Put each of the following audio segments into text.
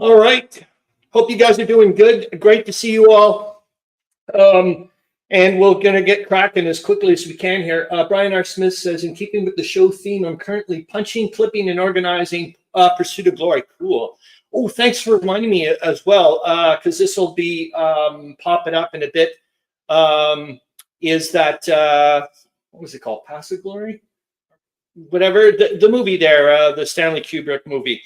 All right. Hope you guys are doing good. Great to see you all. And we're going to get cracking as quickly as we can here. Brian R. Smith says, in keeping with the show theme, I'm currently punching, clipping, and organizing Pursuit of Glory. Cool. Oh, thanks for reminding me as well, because this will be popping up in a bit. Is that, what was it called? Pass of Glory? Whatever, the movie there, the Stanley Kubrick movie.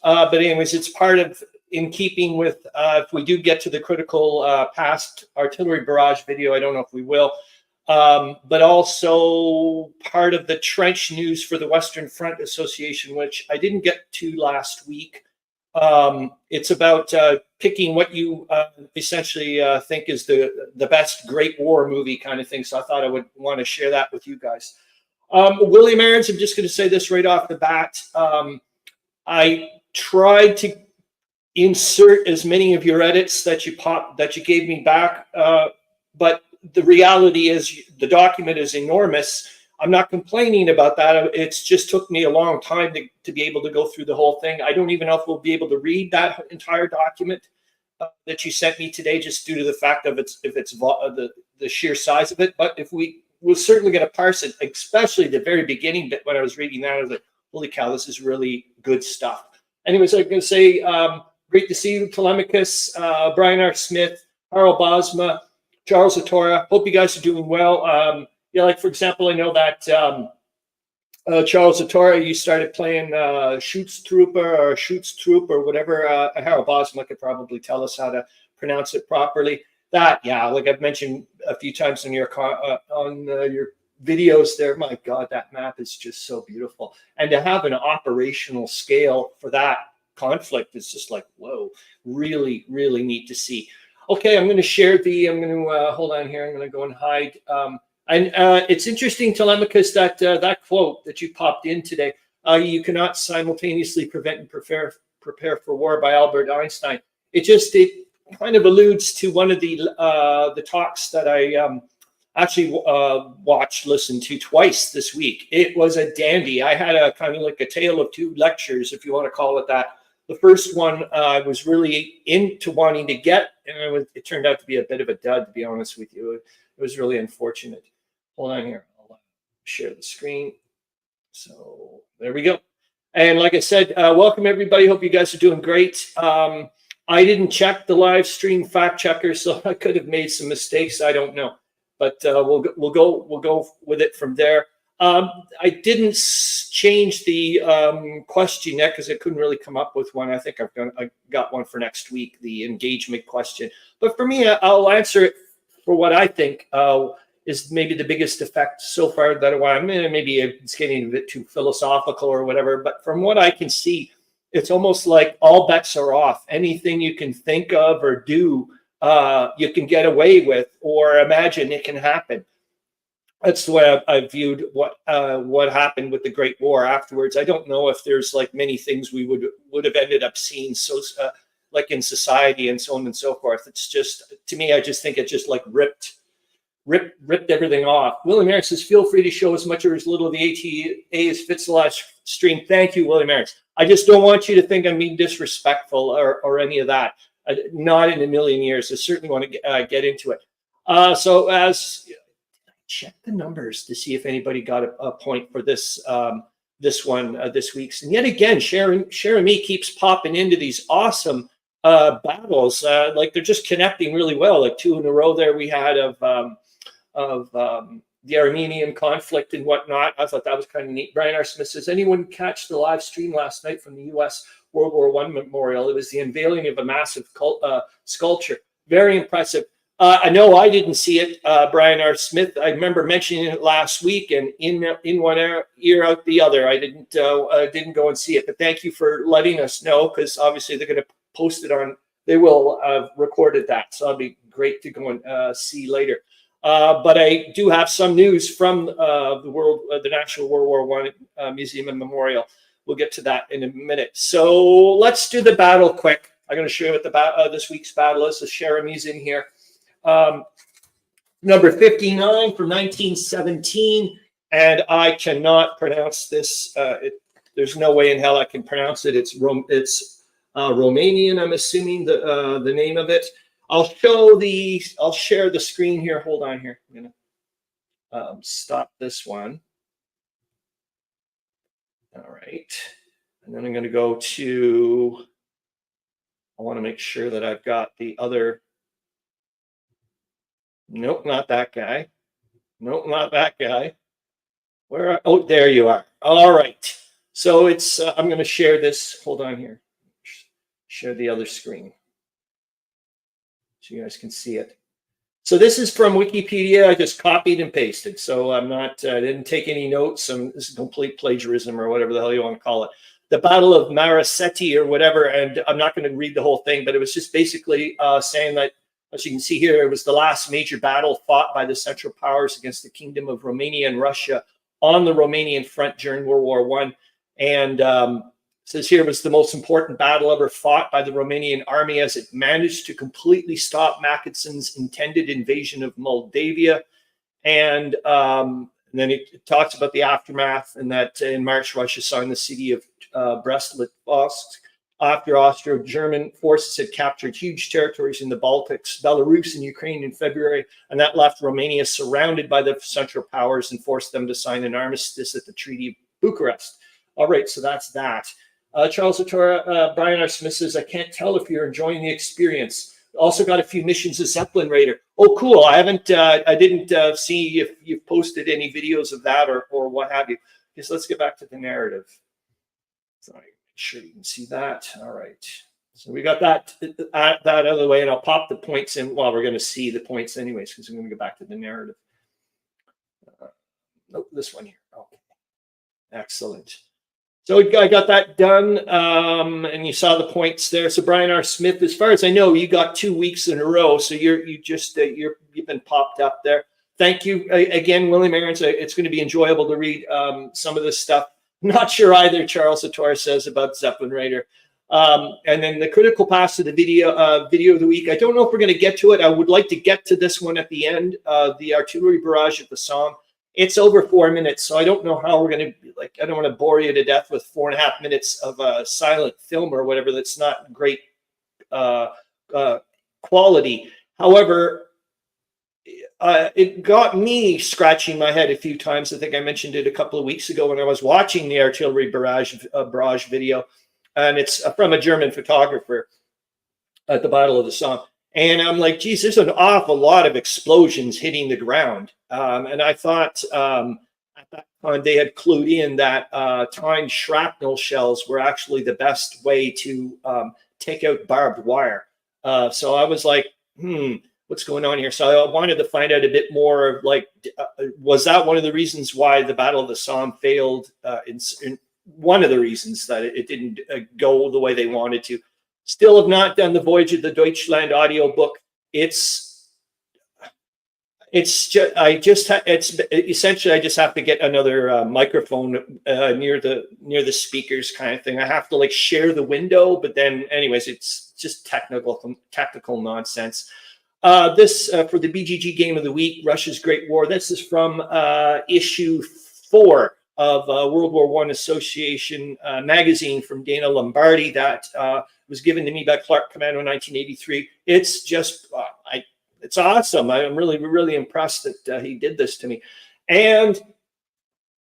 But anyways, it's part of, in keeping with, if we do get to the critical past artillery barrage video, I don't know if we will, but also part of the trench news for the Western Front Association, which I didn't get to last week. It's about picking what you essentially think is the best Great War movie kind of thing. So I thought I would want to share that with you guys. William Aarons, I'm just going to say this right off the bat. I tried to insert as many of your edits that you gave me back, but the reality is the document is enormous. I'm not complaining about that. It's just took me a long time to be able to go through the whole thing. I don't even know if we'll be able to read that entire document that you sent me today, just due to the fact of the sheer size of it. But if we're certainly going to parse it, especially the very beginning bit when I was reading that, I was like, holy cow, this is really good stuff. Anyways, I'm going to say, great to see you, Tolemykus, Brian R. Smith, Harold Bosma, Charles Latora. Hope you guys are doing well. Yeah, like, for example, I know that Charles Latora, you started playing Schutztruppe or whatever. Harold Bosma could probably tell us how to pronounce it properly. That, yeah, like I've mentioned a few times on your videos there, my God, that map is just so beautiful. And to have an operational scale for that conflict is just like, whoa, really, really neat to see. Okay, I'm going to share I'm going to, hold on here, I'm going to go and hide. It's interesting, Tolemykus, that that quote that you popped in today, you cannot simultaneously prevent and prepare for war, by Albert Einstein. It kind of alludes to one of the talks that I actually listened to twice this week. It was a dandy. I had a kind of like a tale of two lectures, if you want to call it that. The first one I was really into wanting to get, and it turned out to be a bit of a dud, to be honest with you. It was really unfortunate. Hold on here. I'll share the screen. So there we go. And like I said, welcome everybody. Hope you guys are doing great. I didn't check the live stream fact checker, so I could have made some mistakes. I don't know, but we'll go with it from there. I didn't change the question yet because I couldn't really come up with one. I think I got one for next week, the engagement question. But for me, I'll answer it for what I think is maybe the biggest effect so far. Maybe it's getting a bit too philosophical or whatever. But from what I can see, it's almost like all bets are off. Anything you can think of or do, you can get away with or imagine it can happen. That's the way I viewed what happened with the Great War afterwards. I don't know if there's like many things we would have ended up seeing like in society and so on and so forth. It's just, to me, I just think it just like ripped everything off. William Aarons says, feel free to show as much or as little of the ATA as fits the live stream. Thank you, William Aarons. I just don't want you to think I'm being disrespectful or any of that. Not in a million years. I certainly want to get into it. So as check the numbers to see if anybody got a point for this this week's. And yet again, Sharon Me keeps popping into these awesome battles. Like they're just connecting really well. Like two in a row there we had of the Armenian conflict and whatnot. I thought that was kind of neat. Brian R. Smith says, anyone catch the live stream last night from the U.S. World War I memorial? It was the unveiling of a massive sculpture. Very impressive. I know I didn't see it, Brian R. Smith. I remember mentioning it last week, and in one ear out the other. I didn't go and see it, but thank you for letting us know, because obviously they're going to post it on. They will have recorded that, so that'll be great to go and see later. But I do have some news from the National World War I Museum and Memorial. We'll get to that in a minute. So let's do the battle quick. I'm going to show you what this week's battle is. So Sharamy's in here. Number 59 from 1917, and I cannot pronounce this. There's no way in hell I can pronounce it. It's Romanian, I'm assuming the name of it. I'll share the screen here. Hold on here. I'm gonna stop this one. All right. And then I'm going to go to, I want to make sure that I've got the other. Nope, not that guy. Nope, not that guy. Where? Oh, there you are. All right. So it's, I'm going to share this. Hold on here. Share the other screen so you guys can see it. So this is from Wikipedia. I just copied and pasted. So I'm not, I didn't take any notes. This is complete plagiarism or whatever the hell you want to call it. The Battle of Maraseti or whatever. And I'm not going to read the whole thing, but it was just basically saying that, as you can see here, it was the last major battle fought by the Central Powers against the Kingdom of Romania and Russia on the Romanian front during World War I. And says here, it was the most important battle ever fought by the Romanian army as it managed to completely stop Mackensen's intended invasion of Moldavia. And then it talks about the aftermath, and that in March, Russia signed the city of Brest-Litovsk after Austro-German forces had captured huge territories in the Baltics, Belarus, and Ukraine in February. And that left Romania surrounded by the Central Powers and forced them to sign an armistice at the Treaty of Bucharest. All right, so that's that. Charles Latora, Brian R. Smith says, I can't tell if you're enjoying the experience. Also got a few missions as Zeppelin Raider. Oh, cool. I didn't see if you've posted any videos of that or what have you. Just let's get back to the narrative. So make sure you can see that. All right. So we got that out of the way, and I'll pop the points in. Well, we're going to see the points anyways, because we're going to go back to the narrative. Nope, this one here. Okay. Excellent. So I got that done, and you saw the points there. So Brian R. Smith, as far as I know, you got 2 weeks in a row. So you've been popped up there. Thank you again, William Aarons. It's going to be enjoyable to read some of this stuff. Not sure either. Charles Latora says about Zeppelin Raider, and then the critical pass to the video of the week. I don't know if we're going to get to it. I would like to get to this one at the end. The artillery barrage at the Somme. It's over 4 minutes, so I don't know how we're going to, like, I don't want to bore you to death with 4.5 minutes of a silent film or whatever that's not great quality. However, it got me scratching my head a few times. I think I mentioned it a couple of weeks ago when I was watching the artillery barrage video, and it's from a German photographer at the Battle of the Somme. And I'm like, geez, there's an awful lot of explosions hitting the ground. And I thought at that time they had clued in that timed shrapnel shells were actually the best way to take out barbed wire. So I was like, what's going on here? So I wanted to find out a bit more, like, was that one of the reasons why the Battle of the Somme failed? In one of the reasons that it didn't go the way they wanted to. Still have not done the Voyage of the Deutschland audiobook. It's essentially I just have to get another microphone near the speakers kind of thing. I have to like share the window, but then anyways, it's just technical nonsense. This for the BGG Game of the Week, Russia's Great War. This is from issue 4 of World War I Association magazine from Dana Lombardi that was given to me by Clark Commando in 1983. It's just, it's awesome. I'm really, really impressed that he did this to me. And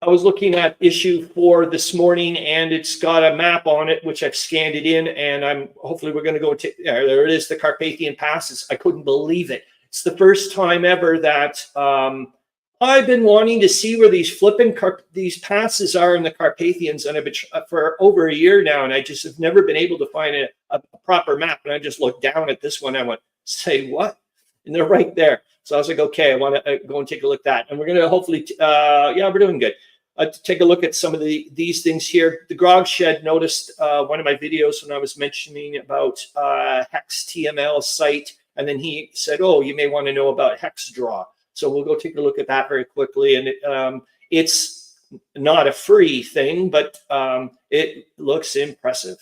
I was looking at issue 4 this morning, and it's got a map on it, which I've scanned it in, and hopefully we're going to go to, there it is, the Carpathian Passes. I couldn't believe it. It's the first time ever that I've been wanting to see where these these passes are in the Carpathians, and I've been for over a year now, and I just have never been able to find a proper map. And I just looked down at this one, and I went, say what? And they're right there. So I was like, okay, I want to go and take a look at that. And we're going to hopefully, yeah, we're doing good. Take a look at some of these things here. The Grog Shed noticed one of my videos when I was mentioning about Hex TML site, and then he said, oh, you may want to know about Hex Draw. So we'll go take a look at that very quickly. And it's not a free thing, but it looks impressive.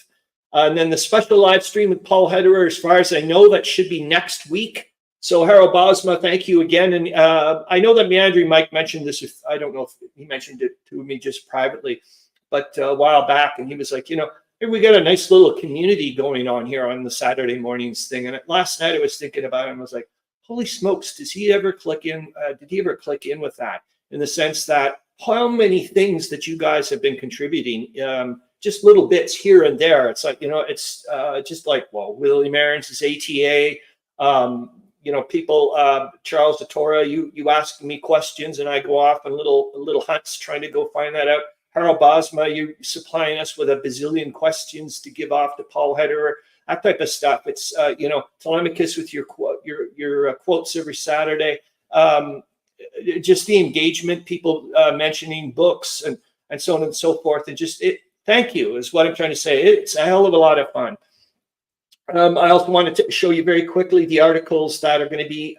And then the special live stream with Paul Hederer, as far as I know, that should be next week. So Harold Bosma, thank you again. And I know that Meandering Mike mentioned this. I don't know if he mentioned it to me just privately, but a while back. And he was like, you know, we got a nice little community going on here on the Saturday mornings thing. And last night I was thinking about it and was like, holy smokes, does he ever click in? Did he ever click in with that? In the sense that how many things that you guys have been contributing, just little bits here and there. It's like, it's just like, well, William Aarons' ATA, people, Charles Latora, you ask me questions and I go off on little hunts trying to go find that out. Harold Bosma, you supplying us with a bazillion questions to give off to Paul Hederer, that type of stuff. It's, Tolemykus with your quotes every Saturday. Just the engagement, people mentioning books and so on and so forth. And just thank you is what I'm trying to say. It's a hell of a lot of fun. I also wanted to show you very quickly the articles that are going to be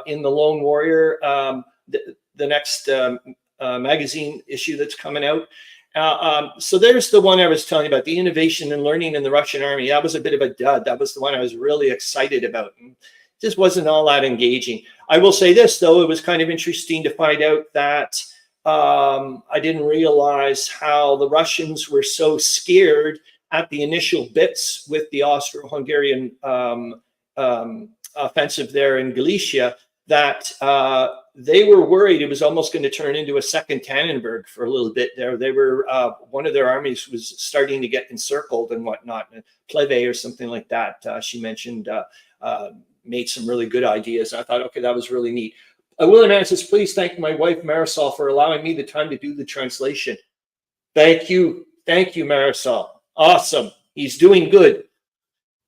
in the Lone Warrior, the next magazine issue that's coming out. So there's the one I was telling you about, the innovation and learning in the Russian army. That was a bit of a dud. That was the one I was really excited about. And just wasn't all that engaging. I will say this, though, it was kind of interesting to find out that I didn't realize how the Russians were so scared at the initial bits with the Austro-Hungarian offensive there in Galicia, that they were worried it was almost going to turn into a second Tannenberg for a little bit there. They were, one of their armies was starting to get encircled and whatnot. Pleve or something like that, she mentioned, made some really good ideas. I thought, okay, that was really neat. William Ann says, please thank my wife Marisol for allowing me the time to do the translation. Thank you, Marisol. Awesome. He's doing good.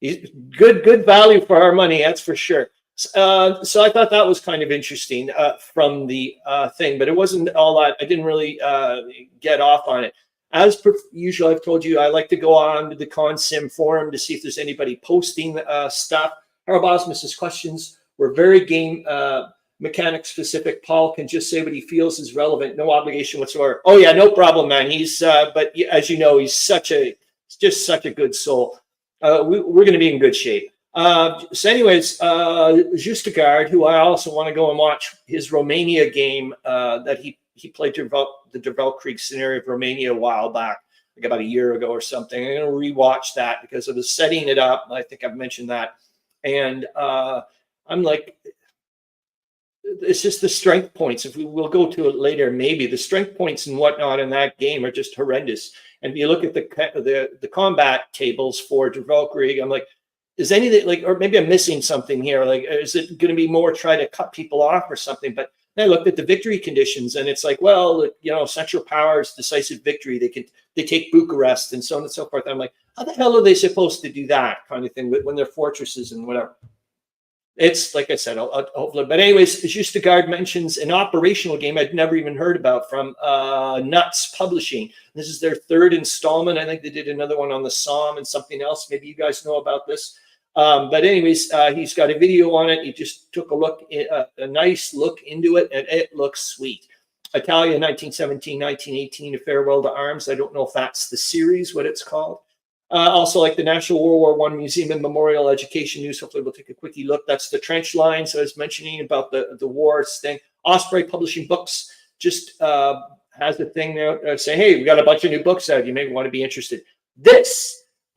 He's good value for our money, that's for sure. So I thought that was kind of interesting from the thing, but it wasn't all that. I didn't really get off on it. As per usual, I've told you I like to go on to the ConSim forum to see if there's anybody posting stuff. Harold Bosmus's questions were very game mechanic specific. Paul can just say what he feels is relevant, no obligation whatsoever. Oh yeah, no problem, man. He's but as you know, he's just such a good soul. We're going to be in good shape. So anyways, Justegard, who I also want to go and watch his Romania game that he played the Weltkrieg scenario of Romania a while back, like about a year ago or something. I'm going to rewatch that because I was setting it up. I think I've mentioned that. And I'm like, it's just the strength points. If we'll go to it later, maybe the strength points and whatnot in that game are just horrendous. And if you look at the combat tables for Der Weltkrieg, I'm like, is anything like, or maybe I'm missing something here? Like, is it going to be more try to cut people off or something? But then I looked at the victory conditions, and it's like, well, Central Powers, decisive victory. They take Bucharest and so on and so forth. I'm like, how the hell are they supposed to do that kind of thing when they're fortresses and whatever? It's like I said, hopefully. But anyways, Justegard mentions an operational game I'd never even heard about from Nuts Publishing. This is their third installment. I think they did another one on the Somme and something else. Maybe you guys know about this. But anyways, he's got a video on it. He just took a nice look into it, and it looks sweet. Italia, 1917, 1918, A Farewell to Arms. I don't know if that's the series, what it's called. Also, like the National World War I Museum and Memorial Education News. Hopefully we'll take a quickie look. That's the trench lines I was mentioning about the wars thing. Osprey Publishing Books just has a thing there saying, hey, we got a bunch of new books out. You may want to be interested.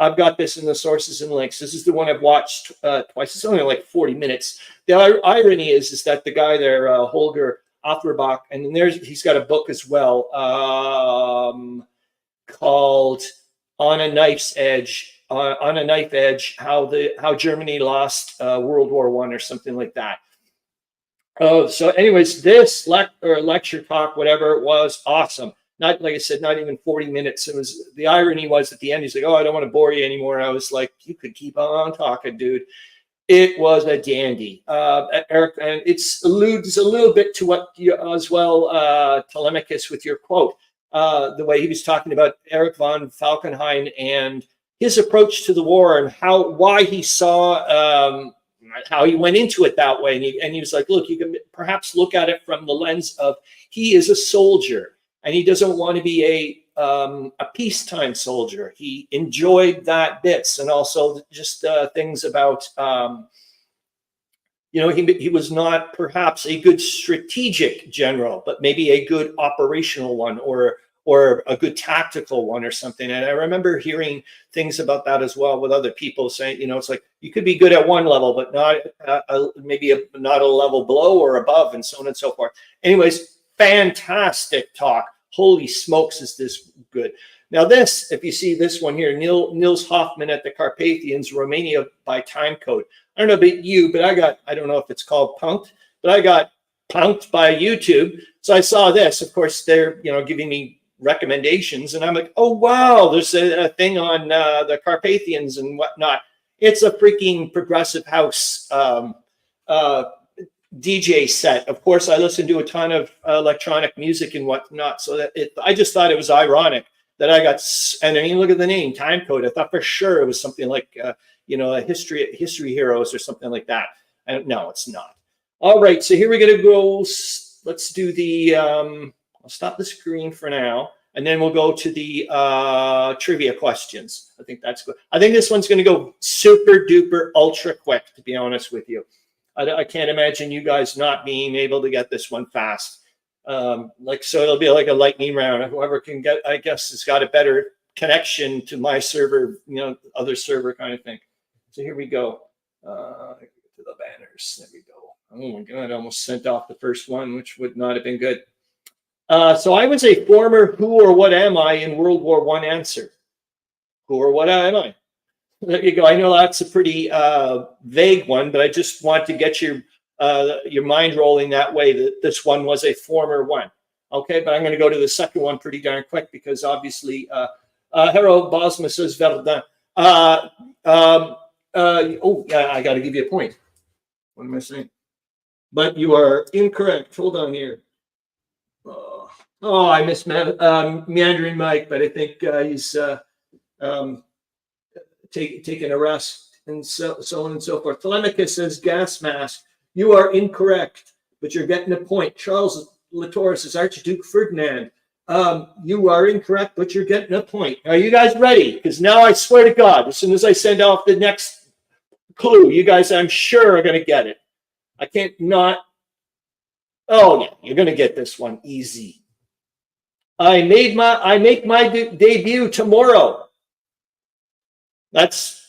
I've got this in the sources and links. This is the one I've watched twice. It's only like 40 minutes. The irony is that the guy there, Holger Afflerbach, and then he's got a book as well called On a Knife's Edge, on a Knife Edge, how Germany lost World War I or something like that. So anyways, this lecture talk, whatever it was, awesome. Not, like I said, not even 40 minutes. It was, the irony was at the end, he's like, oh, I don't want to bore you anymore. I was like, you could keep on talking, dude. It was a dandy. Eric, and it alludes a little bit to what you as well, Tolemykus, with your quote, the way he was talking about Erich von Falkenhayn and his approach to the war and why he saw how he went into it that way. And he was like, look, you can perhaps look at it from the lens of he is a soldier. And he doesn't want to be a peacetime soldier. He enjoyed that bits, and also just things about, he was not perhaps a good strategic general, but maybe a good operational one, or or a good tactical one or something. And I remember hearing things about that as well with other people saying, you know, it's like you could be good at one level, but not not a level below or above, and so on and so forth. Anyways, fantastic talk. Holy smokes, is this good. Now this, if you see this one here, Nils Hoffman at the Carpathians, Romania by time code. I don't know about you, but I don't know if it's called punked, but I got punked by YouTube. So I saw this. Of course, they're, you know, giving me recommendations, and I'm like, oh wow, there's a thing on the Carpathians and whatnot. It's a freaking progressive house DJ set. Of course, I listen to a ton of electronic music and whatnot, so that I just thought it was ironic that I got. And I mean, look at the name, time code. I thought for sure it was something like you know, a history heroes or something like that. And no, it's not. All right, so here we're gonna go. Let's do the. I'll stop the screen for now, and then we'll go to the trivia questions. I think that's good. I think this one's going to go super duper ultra quick, to be honest with you. I can't imagine you guys not being able to get this one fast. Like, so it'll be like a lightning round. Whoever can get, I guess, has got a better connection to my server, you know, other server kind of thing. So here we go. To the banners. There we go. Oh my God, I almost sent off the first one, which would not have been good. So I was a former who or what am I in World War I answer. Who or what am I? There you go. I know that's a pretty vague one, but I just want to get your mind rolling that way, that this one was a former one. Okay, but I'm going to go to the second one pretty darn quick, because obviously Harold Bosma says Verdun. Oh, yeah, I got to give you a point. What am I saying? But you are incorrect. Hold on here. Oh, I missed Meandering Mike, but I think he's taking a rest, and so on and so forth. Tolemykus says gas mask. You are incorrect, but you're getting a point. Charles Latora says Archduke Ferdinand. You are incorrect, but you're getting a point. Are you guys ready? Because now I swear to God, as soon as I send off the next clue, you guys, I'm sure, are going to get it. I can't not. Oh yeah, you're going to get this one easy. I make my debut tomorrow. That's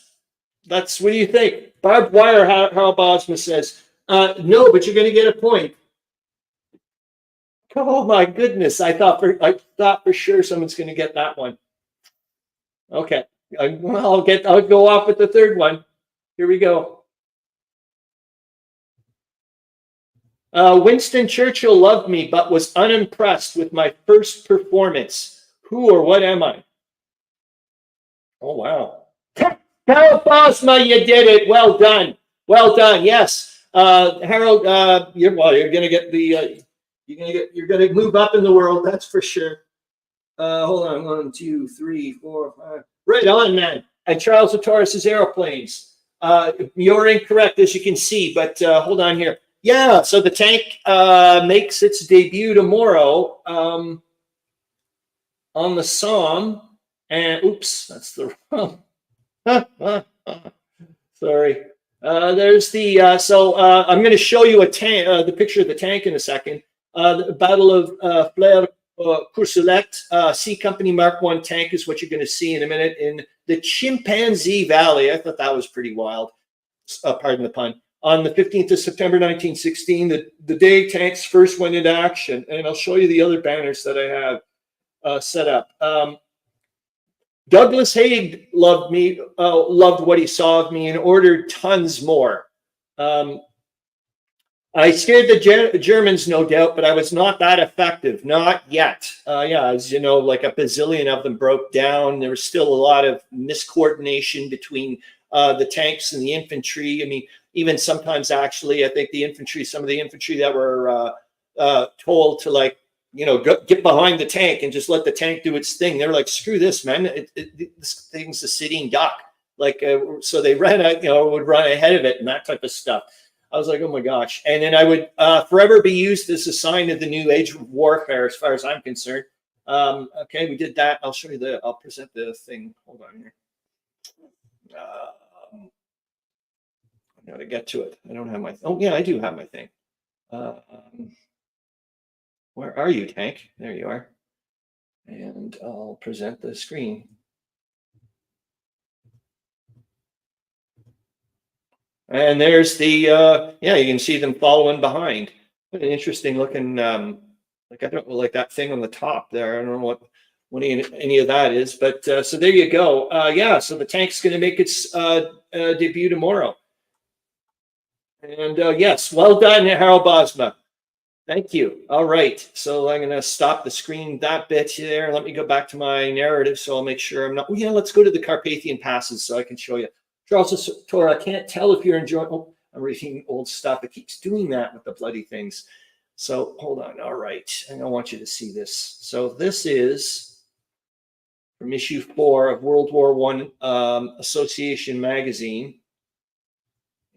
what do you think? Barbed wire, Harold Bosma says. No, but you're going to get a point. Oh my goodness! I thought for sure someone's going to get that one. Okay, I'll go off with the third one. Here we go. Winston Churchill loved me, but was unimpressed with my first performance. Who or what am I? Oh wow! Harold Bosma, you did it. Well done. Well done. Yes, Harold. You're going to get the. You're going to move up in the world. That's for sure. Hold on. 1, 2, 3, 4, 5. Right on, man. And Charles Latoris' airplanes. You're incorrect, as you can see, but hold on here. Yeah, so the tank makes its debut tomorrow on the Somme. And oops, that's the wrong. Sorry. There's the so I'm going to show you a tank, the picture of the tank in a second. The Battle of Flers Courcelette, C Company Mark I tank is what you're going to see in a minute in the Chimpanzee Valley. I thought that was pretty wild. Pardon the pun. On the 15th of September 1916, the day tanks first went into action. And I'll show you the other banners that I have set up. Douglas Haig loved me, loved what he saw of me, and ordered tons more. I scared the Germans, no doubt, but I was not that effective. Not yet. Yeah, as you know, like a bazillion of them broke down. There was still a lot of miscoordination between the tanks and the infantry. I mean, even sometimes, actually, I think some of the infantry that were told to, like, you know, get behind the tank and just let the tank do its thing. They're like, screw this, man. This thing's a sitting duck. Like, so they ran out, you know, would run ahead of it and that type of stuff. I was like, oh my gosh. And then I would forever be used as a sign of the new age of warfare, as far as I'm concerned. Okay, we did that. I'll show you I'll present the thing. Hold on here. I gotta get to it. I don't have my, oh yeah, I do have my thing. Where are you, tank? There you are. And I'll present the screen. And there's the, yeah, you can see them following behind. What an interesting looking, like I don't know, like that thing on the top there. I don't know what any of that is, but so there you go. Yeah, so the tank's going to make its debut tomorrow. And yes, well done, Harold Bosma. Thank you. All right, so I'm going to stop the screen that bit there. Let me go back to my narrative, so I'll make sure I'm not. Oh, yeah, let's go to the Carpathian passes so I can show you. Charles Latora, I can't tell if you're enjoying. Oh, I'm reading old stuff. It keeps doing that with the bloody things. So hold on. All right, and I want you to see this. So this is from issue 4 of World War One Association magazine,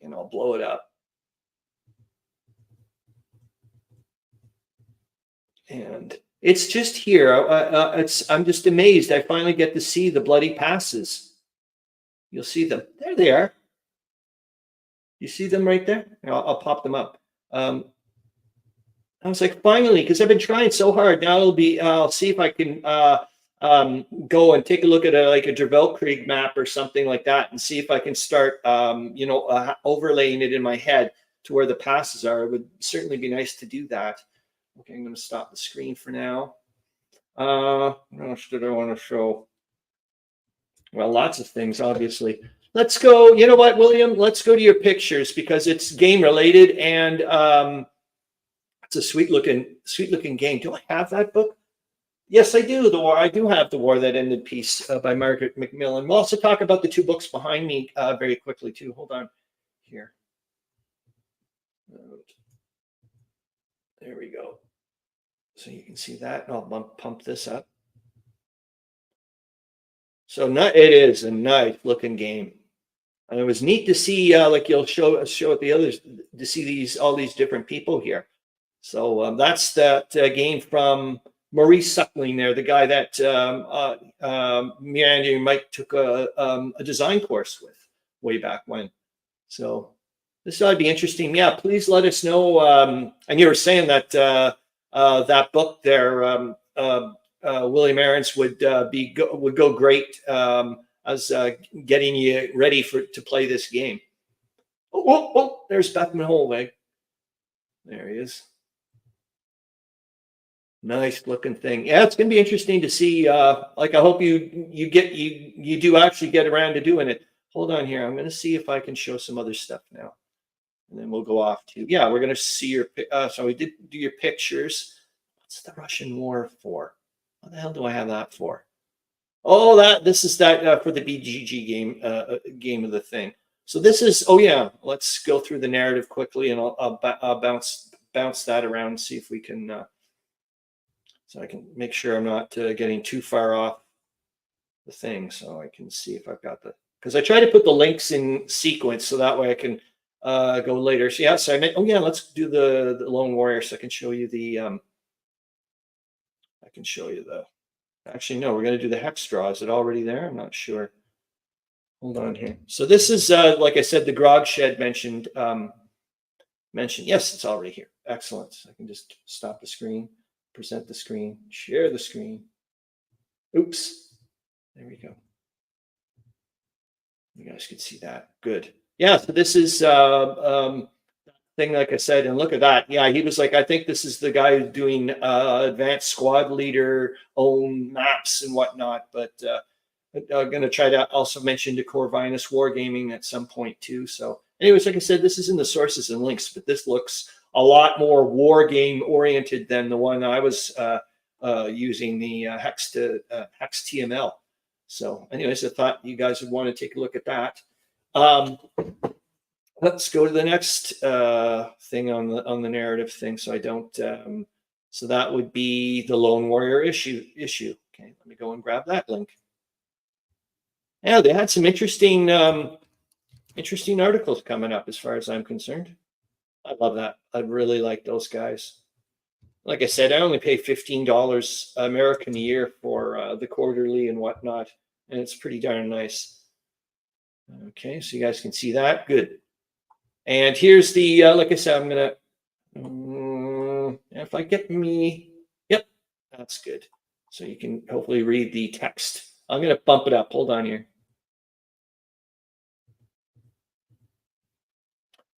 and I'll blow it up. And it's just here. I'm just amazed. I finally get to see the bloody passes. You'll see them. There they are. You see them right there? I'll pop them up. I was like, finally, because I've been trying so hard. Now I'll see if I can go and take a look at like a Weltkrieg map or something like that, and see if I can start, overlaying it in my head to where the passes are. It would certainly be nice to do that. Okay, I'm going to stop the screen for now. What else did I want to show? Well, lots of things, obviously. Let's go. You know what, William? Let's go to your pictures because it's game related and it's a sweet looking game. Do I have that book? Yes, I do. I do have The War That Ended Peace by Margaret Macmillan. We'll also talk about the 2 books behind me very quickly too. Hold on here. There we go. So you can see that. I'll pump this up. So it is a nice looking game. And it was neat to see, like you'll show it the others, to see all these different people here. So that's that game from Maurice Suckling there, the guy that Meandering Mike took a design course with way back when. So this ought to be interesting. Yeah, please let us know. And you were saying that that book there, William Aarons would go great as getting you ready to play this game. Oh, there's Bethman Holweg. There he is. Nice looking thing. Yeah, it's gonna be interesting to see. Like I hope you do actually get around to doing it. Hold on here. I'm gonna see if I can show some other stuff now, and then we'll go off to we're gonna see your. So we did do your pictures. What's the Russian war for? What the hell do I have that for? Oh, this is that for the BGG game of the thing. So this is. Oh yeah, let's go through the narrative quickly, and I'll bounce that around and see if we can. So I can make sure I'm not getting too far off the thing. So I can see if I've got because I try to put the links in sequence so that way I can go later. So yeah, so let's do the Lone Warrior so I can show you actually, no, we're going to do the hex draw. Is it already there? I'm not sure. Hold on here. So this is, like I said, the Grog Shed mentioned. Yes, it's already here. Excellent. So I can just stop the screen, present the screen, share the screen. Oops. There we go. You guys can see that. Good. Yeah, so this is thing, like I said, and look at that. Yeah, he was like, I think this is the guy who's doing advanced squad leader own maps and whatnot. But I'm going to try to also mention to Corvinus Wargaming at some point too. So anyways, like I said, this is in the sources and links, but this looks a lot more war game oriented than the one I was using, the Hex TML. So anyways, I thought you guys would want to take a look at that. Let's go to the next thing on the narrative thing. So I don't. So that would be the Lone Warrior issue. Okay, let me go and grab that link. Yeah, they had some interesting articles coming up as far as I'm concerned. I love that. I really like those guys. Like I said, I only pay $15 American a year for the quarterly and whatnot, and it's pretty darn nice. Okay, so you guys can see that. Good. And here's the, like I said, I'm going to, if I get me, yep, that's good. so you can hopefully read the text. I'm going to bump it up. Hold on here.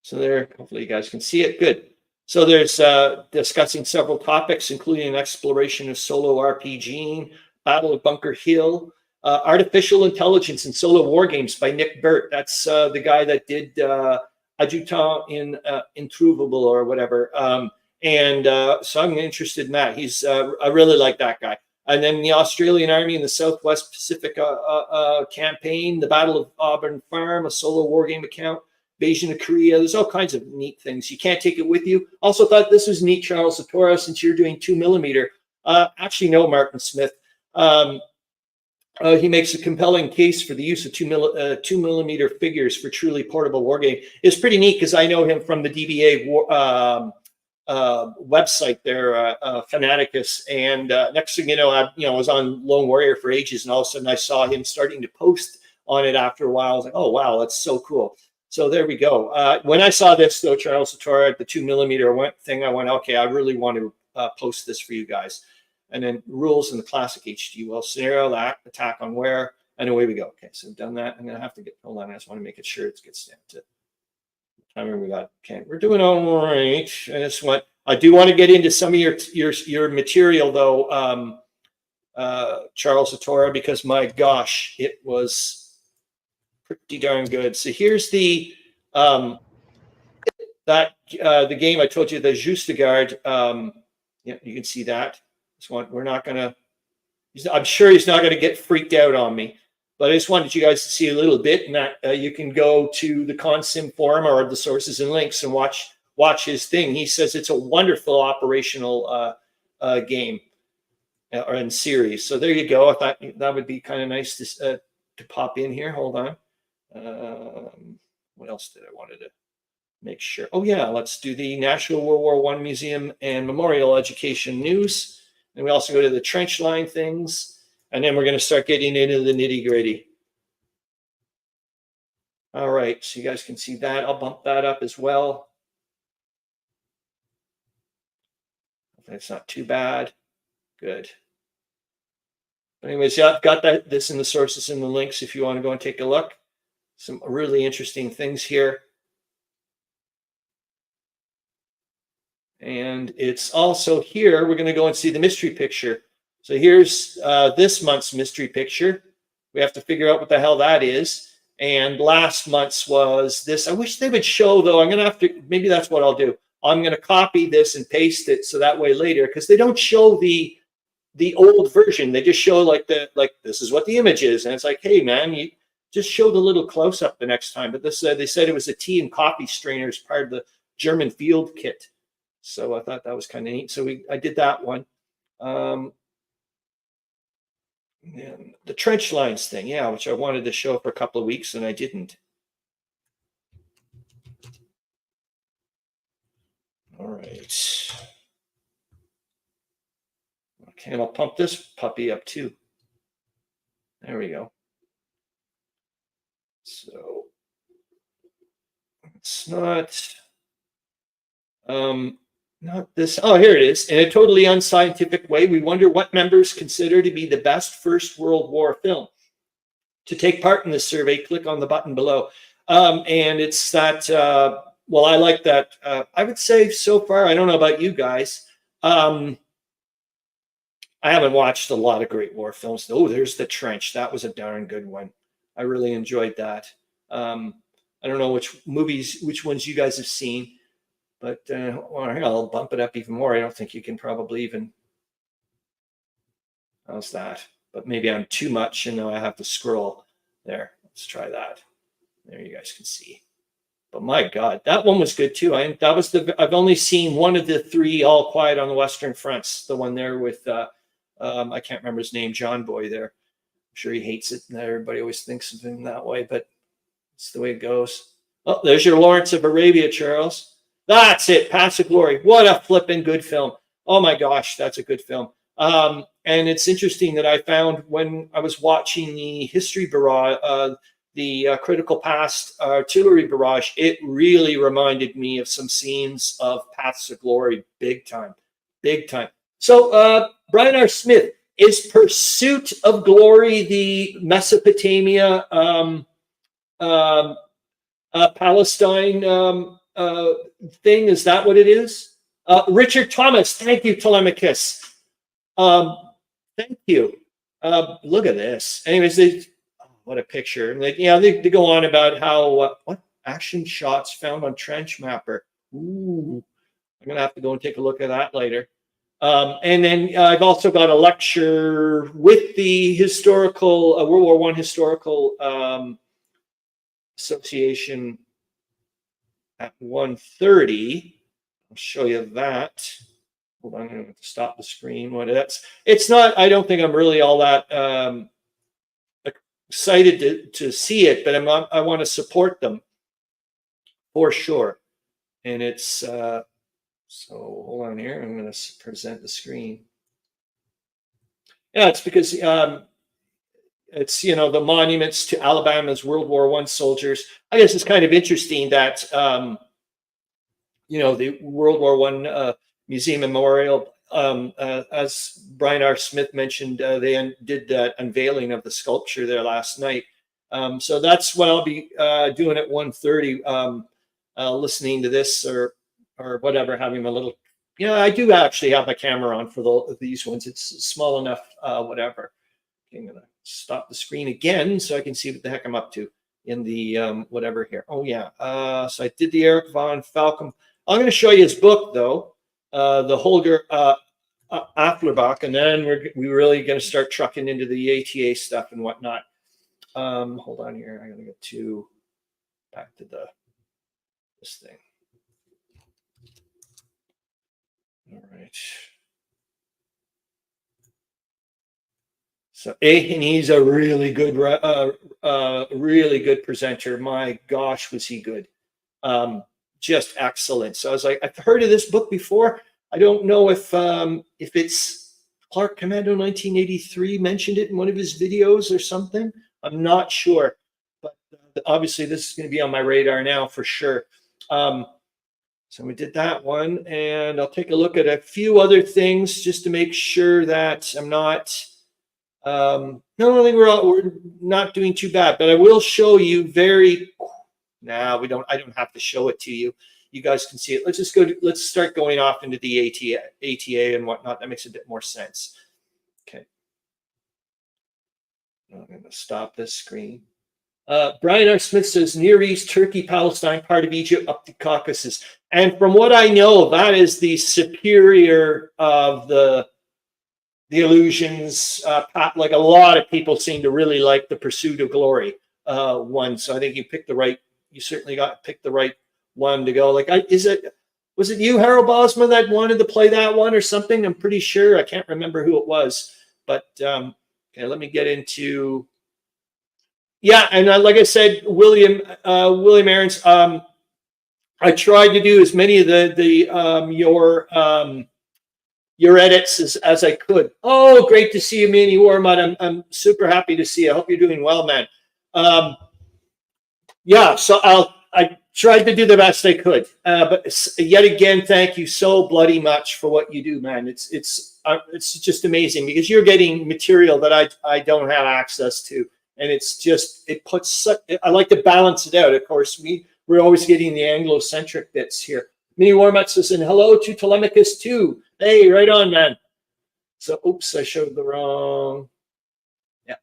So there, hopefully you guys can see it. Good. So there's discussing several topics, including an exploration of solo RPGing, Battle of Bunker Hill, Artificial Intelligence and Solo War Games by Nick Burt. That's the guy that did Adjutant in Introuvable or whatever. So I'm interested in that. He's I really like that guy. And then the Australian Army in the Southwest Pacific campaign, the Battle of Auburn Farm, a solo war game account, Invasion of Korea. There's all kinds of neat things. You can't take it with you. Also thought this was neat, Charles Latora, since you're doing 2mm. Actually, no, Martin Smith. He makes a compelling case for the use of 2mm figures for truly portable wargame. It's pretty neat because I know him from the DBA website there, Fanaticus. And next thing you know, I was on Lone Warrior for ages, and all of a sudden I saw him starting to post on it after a while. I was like, oh wow, that's so cool. So there we go. When I saw this though, Charles Latora, the 2mm thing, I went, okay, I really want to post this for you guys. And then rules in the classic HGWL scenario, that attack on where, and away we go. Okay, so I've done that. I'm gonna have to hold on. I just want to make it sure it gets down to timer we got. Okay, we're doing all right. I do want to get into some of your material though, Charles Latora, because my gosh, it was pretty darn good. So here's the the game I told you, the Justegard. Yeah, you can see that. This one, we're not gonna. I'm sure he's not gonna get freaked out on me, but I just wanted you guys to see a little bit, and that you can go to the Consim forum or the sources and links and watch his thing. He says it's a wonderful operational game or series. So there you go. I thought that would be kind of nice to pop in here. Hold on. What else did I wanted to make sure? Oh yeah, let's do the National World War I Museum and Memorial Education News. And we also go to the trench line things. And then we're going to start getting into the nitty gritty. All right, so you guys can see that. I'll bump that up as well. That's not too bad. Good. But anyways, yeah, I've got this in the sources and the links if you want to go and take a look. Some really interesting things here. And it's also here, we're going to go and see the mystery picture. So here's this month's mystery picture. We have to figure out what the hell that is. And last month's was this. I wish they would show, though. I'm going to have to, maybe that's what I'll do. I'm going to copy this and paste it so that way later, because they don't show the old version. They just show like this is what the image is. And it's like, hey, man, you just show the little close up the next time. But this they said it was a tea and coffee strainer as part of the German field kit. So I thought that was kind of neat. So I did that one. And the trench lines thing, yeah, which I wanted to show for a couple of weeks and I didn't. All right. Okay, and I'll pump this puppy up too. There we go. So it's not this. Oh, here it is. In a totally unscientific way, we wonder what members consider to be the best First World War film. To take part in this survey, click on the button below. And it's that, well, I like that. I would say so far, I don't know about you guys. I haven't watched a lot of great war films. Oh, there's The Trench. That was a darn good one. I really enjoyed that. I don't know which ones you guys have seen. But well, I'll bump it up even more. I don't think you can probably even. How's that? But maybe I'm too much, and now I have to scroll. There, let's try that. There, you guys can see. But my God, that one was good too. I've only seen one of the three All Quiet on the Western Fronts. The one there with I can't remember his name, John Boy. There, I'm sure he hates it, and everybody always thinks of him that way. But it's the way it goes. Oh, there's your Lawrence of Arabia, Charles. That's it. Paths of Glory. What a flipping good film. Oh my gosh, that's a good film. And it's interesting that I found when I was watching the history barrage, the Critical Past artillery barrage, it really reminded me of some scenes of Paths of Glory. Big time. Big time. So Brian R. Smith, is Pursuit of Glory the Mesopotamia, Palestine thing? Is that what it is? Richard Thomas, thank you, Tolemykus. Thank you. Look at this. Anyways, what a picture. And they go on about how what action shots found on Trench Mapper. Ooh, I'm gonna have to go and take a look at that later. And then I've also got a lecture with the historical World War I historical association at 1:30. I'll show you that. Hold on, I'm going to stop the screen. It's not, I don't think I'm really all that excited to see it, but I want to support them for sure. And it's, so hold on here. I'm going to present the screen. Yeah, it's because it's, the monuments to Alabama's World War I soldiers. I guess it's kind of interesting that, the World War I Museum Memorial, as Brian R. Smith mentioned, they did that unveiling of the sculpture there last night. So that's what I'll be doing at 1:30, listening to this or whatever, having a little, I do actually have my camera on for these ones. It's small enough, whatever. Okay, I'm going to stop the screen again so I can see what the heck I'm up to in the whatever here. Oh, yeah. So I did the Eric von Falcom. I'm going to show you his book, though. The Holger Afflerbach, and then we're really going to start trucking into the ATA stuff and whatnot. Hold on here. I'm going to get back to this thing. All right. So, and he's a really good presenter. My gosh, was he good. Just excellent. So I was like, I've heard of this book before. I don't know if it's Clark Commando 1983 mentioned it in one of his videos or something. I'm not sure, but obviously this is going to be on my radar now for sure. So we did that one, and I'll take a look at a few other things just to make sure that I'm not. No, I think we're not doing too bad, but I will show you very. Now we don't. I don't have to show it to you. You guys can see it. Let's just go. Let's start going off into the ATA and whatnot. That makes a bit more sense. Okay. I'm going to stop this screen. Brian R. Smith says Near East, Turkey, Palestine, part of Egypt, up to Caucasus. And from what I know, that is the superior of the illusions. Like a lot of people seem to really like the Pursuit of Glory one. So I think you picked the right. You certainly picked the right one to go. Like, was it you, Harold Bosma, that wanted to play that one or something? I'm pretty sure. I can't remember who it was. But okay, let me get into. Yeah, and like I said, William Aarons. I tried to do as many of your edits as I could. Oh, great to see you, Manny Warmut. I'm super happy to see you. I hope you're doing well, man. Yeah, so I tried to do the best I could, but yet again, thank you so bloody much for what you do, man. It's just amazing because you're getting material that I don't have access to, and I like to balance it out. Of course, we're always getting the Anglo-centric bits here. Minnie Warmut says, and hello to Tolemykus too. Hey, right on, man. So, oops, I showed the wrong. Yeah,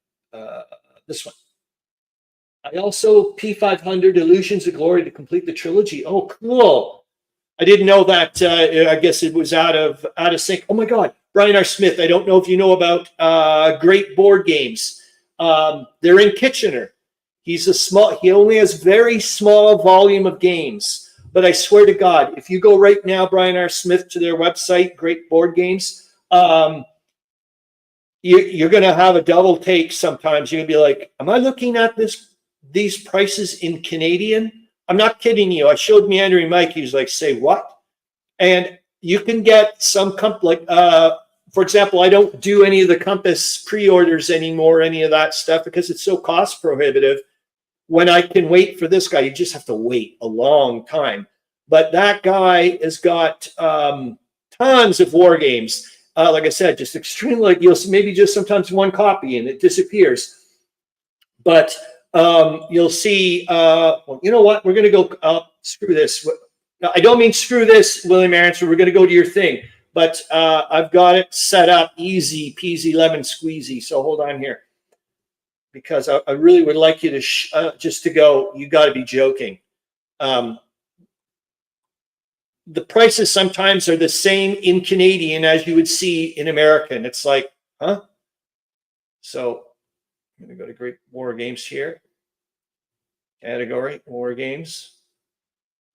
this one. I also P500 Illusions of Glory to complete the trilogy. Oh, cool. I didn't know that. I guess it was out of sync. Oh my God, Brian R. Smith. I don't know if you know about Great Board Games. They're in Kitchener. He only has very small volume of games. But I swear to God, if you go right now, Brian R. Smith, to their website, Great Board Games, you're going to have a double take sometimes. You're going to be like, am I looking at these prices in Canadian? I'm not kidding you. I showed Meandering Mike. He was like, say what? And you can get some, for example, I don't do any of the Compass pre-orders anymore, any of that stuff, because it's so cost prohibitive. When I can wait for this guy, you just have to wait a long time. But that guy has got tons of war games. like I said, just extremely, like you'll maybe just sometimes one copy and it disappears. But you'll see, well, you know what? We're going to go, screw this. I don't mean screw this, William Aronson. We're going to go to your thing. But I've got it set up easy peasy lemon squeezy. So hold on here. Because I really would like you to just to go, you got to be joking. The prices sometimes are the same in Canadian as you would see in American. It's like, huh? So I'm going to go to Great War Games here. Category, War Games,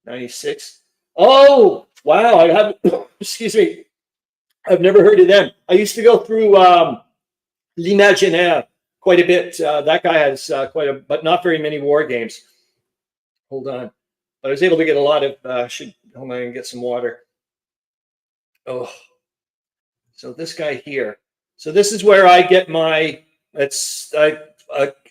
96. Oh, wow. I have, excuse me. I've never heard of them. I used to go through L'Imaginaire quite a bit. That guy has but not very many war games. Hold on. But I was able to get a lot of, hold on and get some water. Oh, so this guy here. So this is where I get my,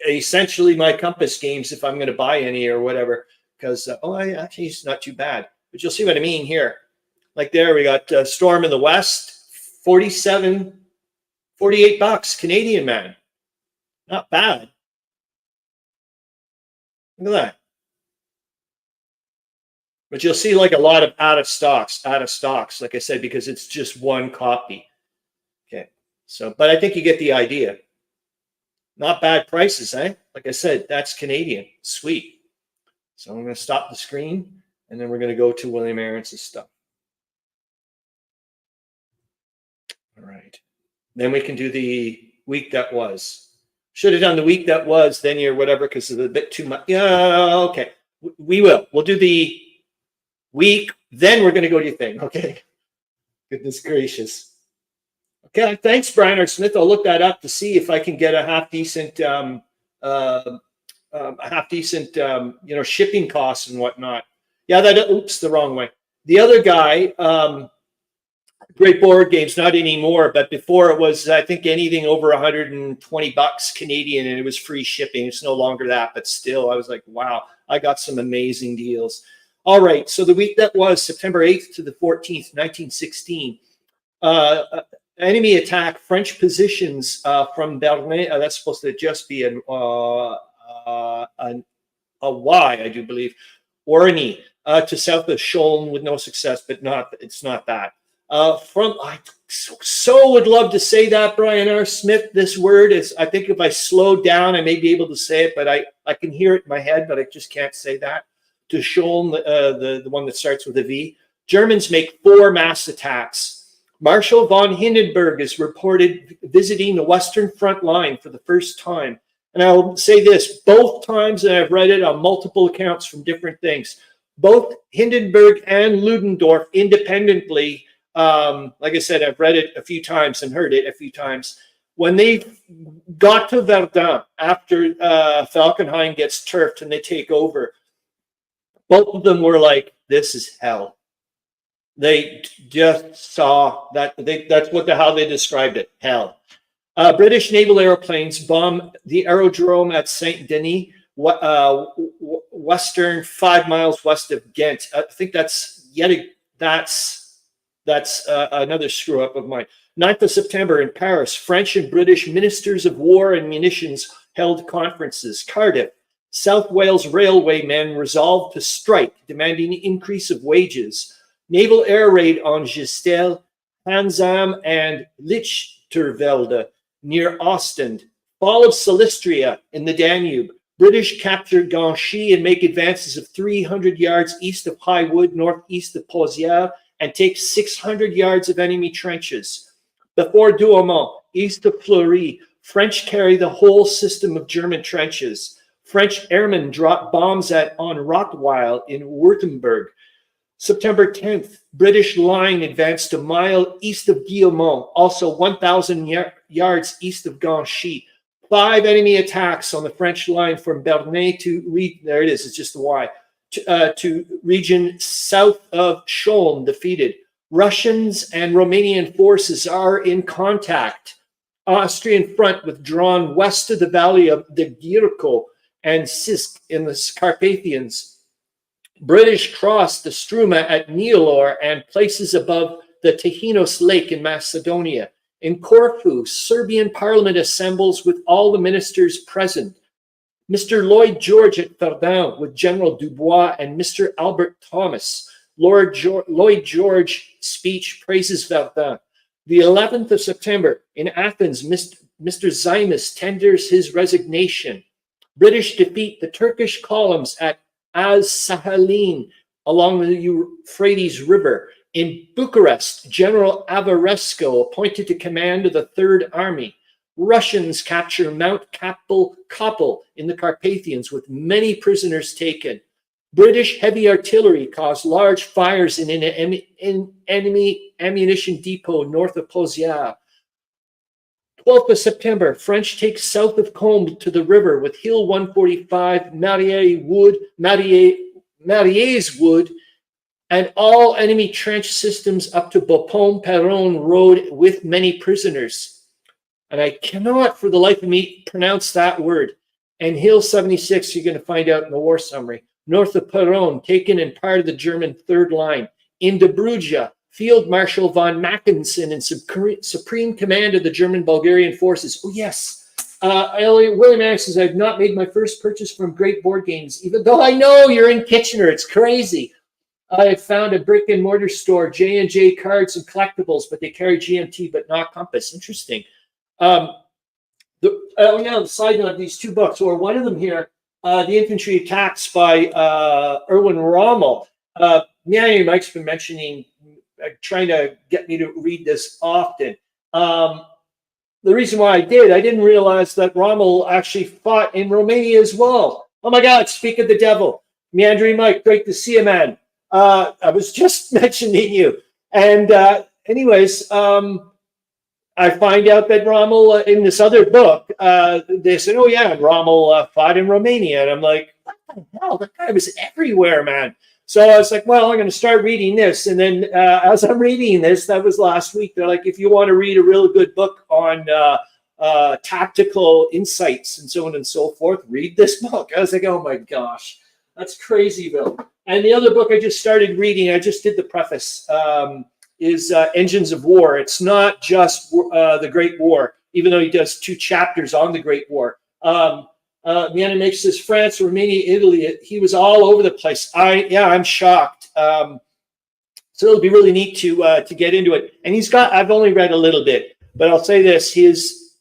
essentially my Compass games if I'm going to buy any or whatever. Because, actually, it's not too bad. But you'll see what I mean here. Like there, we got Storm in the West, 48 bucks, Canadian, man. Not bad. Look at that. But you'll see like a lot of out of stocks, like I said, because it's just one copy. Okay. So, but I think you get the idea. Not bad prices, eh? Like I said, that's Canadian. Sweet. So I'm going to stop the screen and then we're going to go to William Aronson's stuff. All right. Then we can do the week that was. Should have done the week that was, then you're whatever, because it's a bit too much. Yeah, okay. We will. We'll do the week, then we're going to go to your thing. Okay. Goodness gracious. Okay. Thanks, Brian R. Smith. I'll look that up to see if I can get a half decent, shipping costs and whatnot. Yeah, oops, the wrong way. The other guy, Great Board Games, not anymore, but before it was, I think, anything over 120 bucks Canadian, and it was free shipping. It's no longer that, but still, I was like, wow, I got some amazing deals. All right, so the week that was September 8th to the 14th, 1916, enemy attack French positions from Berlin. That's supposed to just be a Y, I do believe, Orny to south of Scholn with no success, but it's not that. I so would love to say that, Brian R. Smith. This word is, I think if I slow down, I may be able to say it, but I can hear it in my head, but I just can't say that. To Scholn, the one that starts with a V. Germans make 4 mass attacks. Marshal von Hindenburg is reported visiting the Western Front line for the first time. And I'll say this, both times, and I've read it on multiple accounts from different things, both Hindenburg and Ludendorff independently, like I said, I've read it a few times and heard it a few times. When they got to Verdun after Falkenhayn gets turfed and they take over, both of them were like, this is hell. They just saw that. That's how they described it, hell. British naval airplanes bomb the aerodrome at Saint Denis, western 5 miles west of Ghent. I think that's another screw up of mine. 9th of September in Paris, French and British ministers of war and munitions held conferences. Cardiff, South Wales railway men resolved to strike, demanding an increase of wages. Naval air raid on Gistel, Hansam, and Lichtervelde near Ostend. Fall of Silistria in the Danube. British capture Ginchy and make advances of 300 yards east of High Wood, northeast of Pozières, and take 600 yards of enemy trenches. Before Douaumont, east of Fleury, French carry the whole system of German trenches. French airmen drop bombs on Rottweil in Württemberg. September 10th, British line advanced a mile east of Guillemont, also 1,000 yards east of Ginchy. 5 enemy attacks on the French line from Bernay to, there it is, it's just the Y, to region south of Scholn, defeated. Russians and Romanian forces are in contact. Austrian front withdrawn west of the valley of the Gierko and Sisk in the Carpathians. British crossed the Struma at Nielor and places above the Tehinos Lake in Macedonia. In Corfu, Serbian parliament assembles with all the ministers present. Mr. Lloyd George at Verdun with General Dubois and Mr. Albert Thomas. Lloyd George speech praises Verdun. The 11th of September in Athens, Mr. Zymus tenders his resignation. British defeat the Turkish columns at Az-Sahalin along the Euphrates River. In Bucharest, General Avaresco appointed to command of the Third Army. Russians capture Mount Koppel in the Carpathians with many prisoners taken. British heavy artillery caused large fires in an enemy ammunition depot north of Pozières. 12th of September, French take south of Combe to the river with Hill 145, Marier's Wood, and all enemy trench systems up to Bapaume-Perron Road with many prisoners. And I cannot for the life of me pronounce that word. And Hill 76, you're going to find out in the war summary. North of Perron, taken in part of the German third line. In Dobruja, Field Marshal von Mackensen in supreme command of the German-Bulgarian forces. Oh, yes. William Ann says, I've not made my first purchase from Great Board Games, even though I know you're in Kitchener. It's crazy. I found a brick and mortar store, J&J Cards and Collectibles, but they carry GMT, but not Compass. Interesting. The side note of these two books, or one of them here, The Infantry Attacks by Erwin Rommel. Meandering Mike's been mentioning, trying to get me to read this often. The reason why I didn't realize that Rommel actually fought in Romania as well. Oh my God, speak of the devil. Meandering Mike, great to see you, man. I was just mentioning you. And anyways, I find out that Rommel, in this other book, they said, oh yeah, Rommel fought in Romania. And I'm like, what the hell? That guy was everywhere, man. So I was like, well, I'm going to start reading this. And then as I'm reading this, that was last week, they're like, if you want to read a real good book on tactical insights and so on and so forth, read this book. I was like, oh my gosh, that's crazy, Bill. And the other book I just started reading, I just did the preface, is Engines of War. It's not just the Great War, even though he does 2 chapters on the Great War. Meandering makes this France, Romania, Italy. He was all over the place. I'm shocked. So it'll be really neat to get into it. And I've only read a little bit, but I'll say this: it's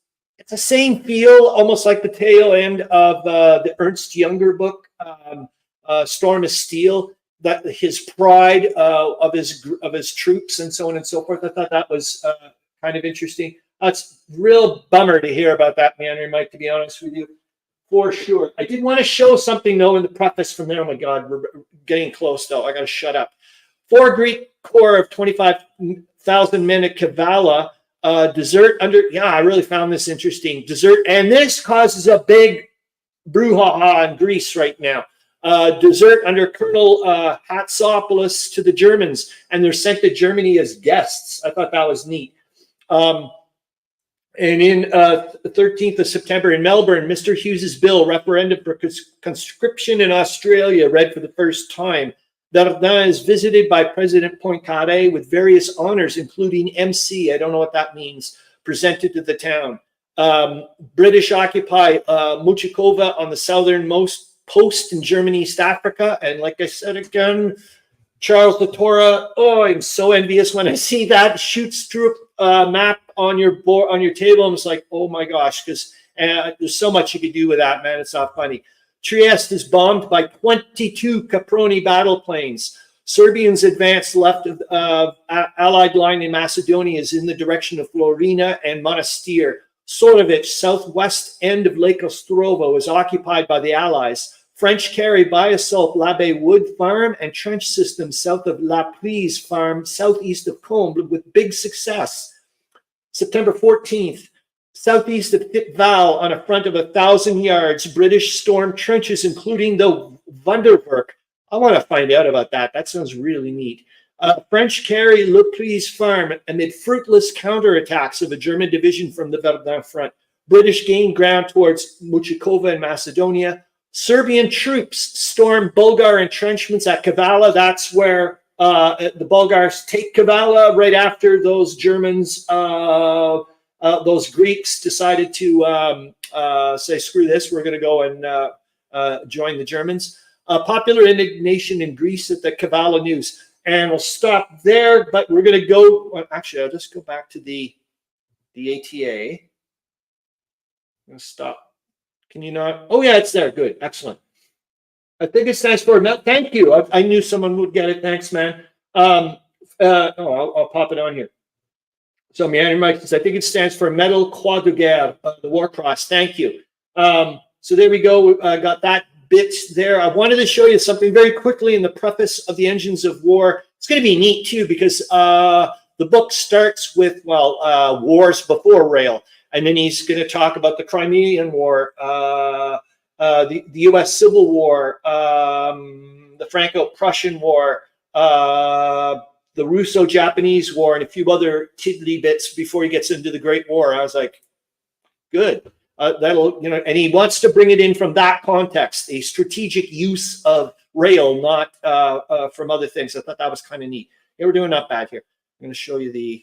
the same feel, almost like the tail end of the Ernst Junger book, Storm of Steel. That his pride of his troops and so on and so forth. I thought that was kind of interesting. It's real bummer to hear about that, Meandering Mike, to be honest with you, for sure. I did want to show something though in the preface from there. Oh my God, we're getting close though. I got to shut up. 4 Greek corps of 25,000 men at Kavala desert under. Yeah, I really found this interesting. Desert, and this causes a big brouhaha in Greece right now. Desert under Colonel Hatsopoulos to the Germans, and they're sent to Germany as guests. I thought that was neat. And in the 13th of September in Melbourne, Mr. Hughes's bill, referendum for conscription in Australia, read for the first time. Verdun is visited by President Poincaré with various honors, including MC. I don't know what that means. Presented to the town. British occupy Muchikova on the southernmost post in Germany, East Africa. And like I said again, Charles Latora, oh, I'm so envious when I see that shoots through a map on your board, on your table. I'm just like, oh my gosh, because there's so much you could do with that, man. It's not funny. Trieste is bombed by 22 Caproni battle planes. Serbians advance left of Allied line in Macedonia is in the direction of Florina and Monastir. Sorovic, southwest end of Lake Ostrovo, is occupied by the Allies. French carry by assault l'Abbé Wood Farm and trench systems south of La Prise Farm, southeast of Combe, with big success. September 14th, southeast of Thiepval, on a front of 1,000 yards, British storm trenches, including the Wunderwerk. I want to find out about that. That sounds really neat. French carry Le Prise Farm amid fruitless counterattacks of a German division from the Verdun front. British gain ground towards Muchikova and Macedonia. Serbian troops storm Bulgar entrenchments at Kavala. That's where the Bulgars take Kavala right after those Germans, those Greeks decided to say, screw this, we're going to go and join the Germans. Popular indignation in Greece at the Kavala news. And we'll stop there, but we're going to go, well, actually, I'll just go back to the ATA. I'm going to stop. Can you not? Oh, yeah, it's there. Good. Excellent. I think it stands for, thank you. I knew someone would get it. Thanks, man. I'll pop it on here. So Meandering Mike says, I think it stands for Medal Croix de Guerre, the War Cross. Thank you. So there we go. Got that bit there. I wanted to show you something very quickly in the preface of the Engines of War. It's going to be neat too, because the book starts with, well, wars before rail. And then he's going to talk about the Crimean War, the U.S. Civil War, the Franco-Prussian War, the Russo-Japanese War, and a few other tiddly bits before he gets into the Great War. I was like, good. That'll, you know, and he wants to bring it in from that context, a strategic use of rail, not from other things. I thought that was kind of neat. Yeah, we're doing not bad here. I'm going to show you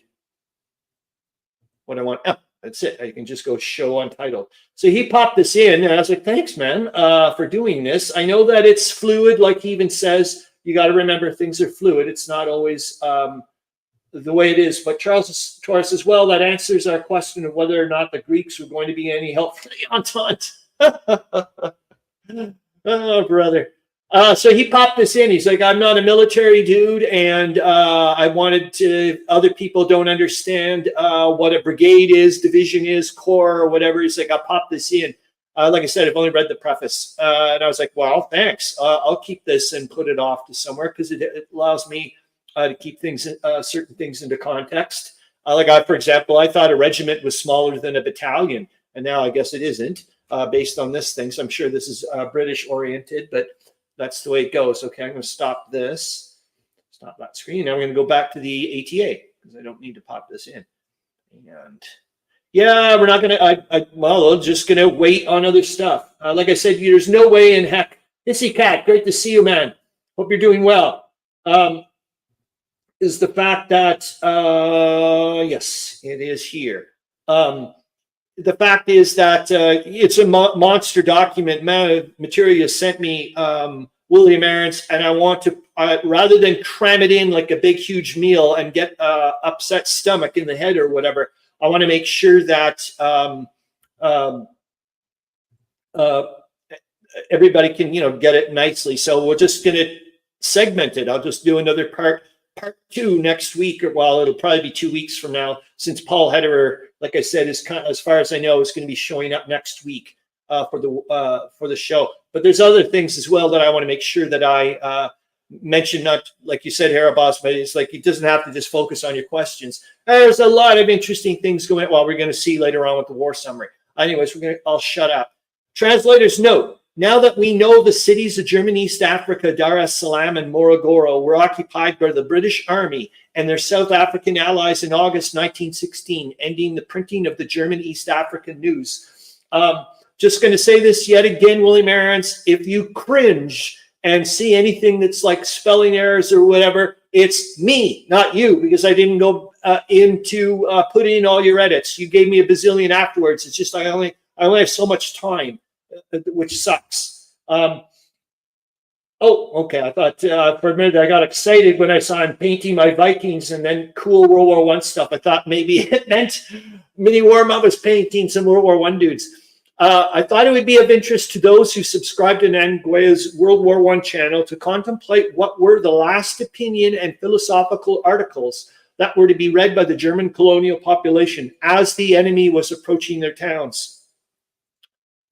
what I want. Oh, that's it. You can just go show untitled. So he popped this in, and I was like, thanks, man, for doing this. I know that it's fluid, like he even says. You got to remember things are fluid. It's not always the way it is. But Charles Torres as well, that answers our question of whether or not the Greeks were going to be any help for the Entente. Oh, brother. So he popped this in. He's like, I'm not a military dude, and I wanted to, other people don't understand what a brigade is, division is, corps, or whatever. He's like, I'll pop this in. Like I said, I've only read the preface. And I was like, well, thanks. I'll keep this and put it off to somewhere, because it allows me to keep things, certain things into context. For example, I thought a regiment was smaller than a battalion, and now I guess it isn't, based on this thing. So I'm sure this is British oriented, but that's the way it goes. Okay, I'm going to stop this. Stop that screen. Now we're going to go back to the ATA, because I don't need to pop this in. And yeah, we're not going to, well, we're just going to wait on other stuff. Like I said, there's no way in heck. Hissy Cat, great to see you, man. Hope you're doing well. Is the fact that, yes, it is here. The fact is that it's a monster document. Material you sent me, William Aarons, and I want to, rather than cram it in like a big, huge meal and get upset stomach in the head or whatever, I want to make sure that everybody can, you know, get it nicely. So we're just going to segment it. I'll just do another part 2 next week, or well, it'll probably be 2 weeks from now, since Paul Hederer, like I said, is kind of, as far as I know, is going to be showing up next week for the show. But there's other things as well that I want to make sure that I mention. Not like you said, Harabas, but it's like it doesn't have to just focus on your questions. There's a lot of interesting things going on. Well, we're going to see later on with the war summary. Anyways, I'll shut up. Translator's note. Now that we know the cities of German East Africa, Dar es Salaam and Morogoro, were occupied by the British Army and their South African allies in August 1916, ending the printing of the German East African news. Just going to say this yet again, William Aarons, if you cringe and see anything that's like spelling errors or whatever, it's me, not you, because I didn't go into put in all your edits. You gave me a bazillion afterwards. It's just I only have so much time, which sucks. Oh, okay. I thought for a minute I got excited when I saw him painting my Vikings and then cool World War I stuff. I thought maybe it meant Mini Warm-Up was painting some World War I dudes. I thought it would be of interest to those who subscribe to Nanguea's World War I channel to contemplate what were the last opinion and philosophical articles that were to be read by the German colonial population as the enemy was approaching their towns.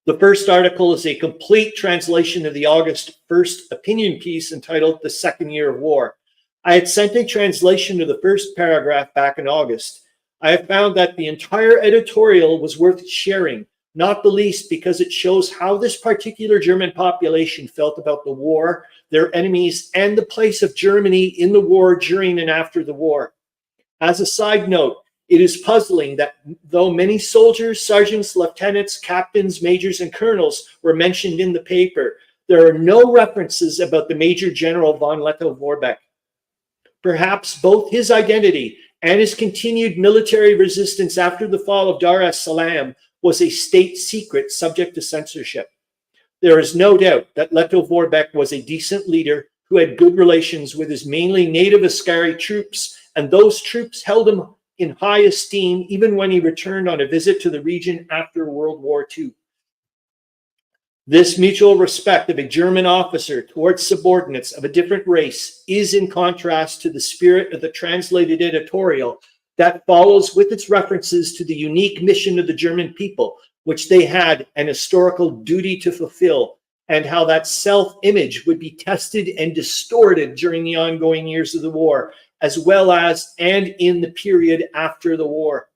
The first article is a complete translation of the August 1st opinion piece entitled The Second Year of War. I had sent a translation of the first paragraph back in August. I have found that the entire editorial was worth sharing, not the least because it shows how this particular German population felt about the war, their enemies, and the place of Germany in the war during and after the war. As a side note, it is puzzling that though many soldiers, sergeants, lieutenants, captains, majors, and colonels were mentioned in the paper, there are no references about the Major General von Lettow-Vorbeck. Perhaps both his identity and his continued military resistance after the fall of Dar es Salaam was a state secret subject to censorship. There is no doubt that Leto Vorbeck was a decent leader who had good relations with his mainly native Askari troops, and those troops held him in high esteem even when he returned on a visit to the region after World War II. This mutual respect of a German officer towards subordinates of a different race is in contrast to the spirit of the translated editorial that follows with its references to the unique mission of the German people, which they had an historical duty to fulfill, and how that self-image would be tested and distorted during the ongoing years of the war, as well as and in the period after the war.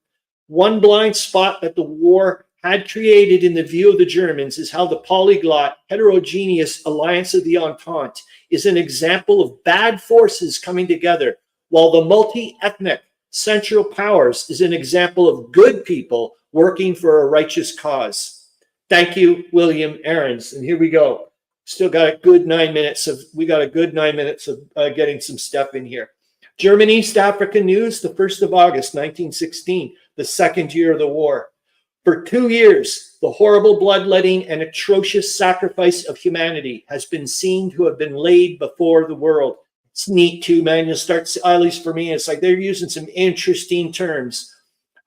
One blind spot that the war had created in the view of the Germans is how the polyglot, heterogeneous alliance of the Entente is an example of bad forces coming together, while the multi-ethnic Central Powers is an example of good people working for a righteous cause. Thank you, William Ahrens. And here we go. Still got a good 9 minutes of, getting some stuff in here. German East Africa News, the 1st of August, 1916, the second year of the war. For 2 years, the horrible bloodletting and atrocious sacrifice of humanity has been seen to have been laid before the world. It's neat too, man. You'll start, at least for me, it's like they're using some interesting terms.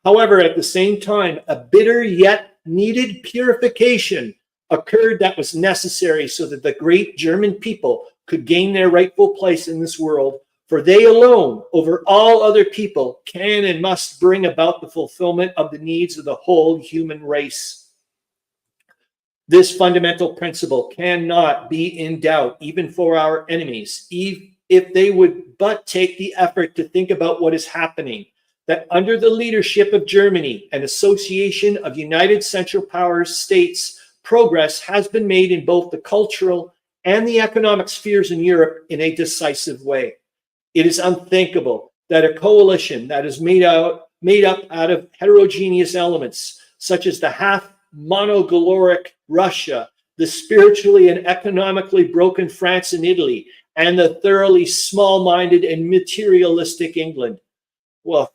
However, at the same time, a bitter yet needed purification occurred that was necessary so that the great German people could gain their rightful place in this world, for they alone, over all other people, can and must bring about the fulfillment of the needs of the whole human race. This fundamental principle cannot be in doubt, even for our enemies, if they would but take the effort to think about what is happening, that under the leadership of Germany, an association of United Central Powers states, progress has been made in both the cultural and the economic spheres in Europe in a decisive way. It is unthinkable that a coalition that is made up out of heterogeneous elements, such as the half monoglorik Russia, the spiritually and economically broken France and Italy, and the thoroughly small-minded and materialistic England. Well,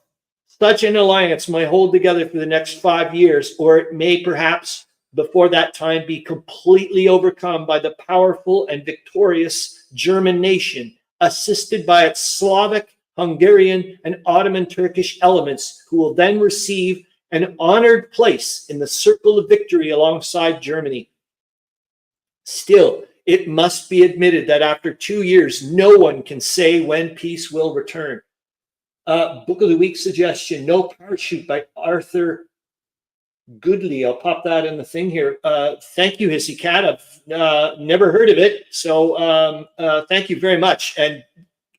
such an alliance might hold together for the next 5 years, or it may perhaps before that time be completely overcome by the powerful and victorious German nation, assisted by its Slavic, Hungarian, and Ottoman Turkish elements, who will then receive an honored place in the circle of victory alongside Germany. Still, it must be admitted that after 2 years, no one can say when peace will return. Book of the Week suggestion, No Parachute by Arthur Goodley. I'll pop that in the thing here. Thank you, Hissy Cat. I've never heard of it. So thank you very much. And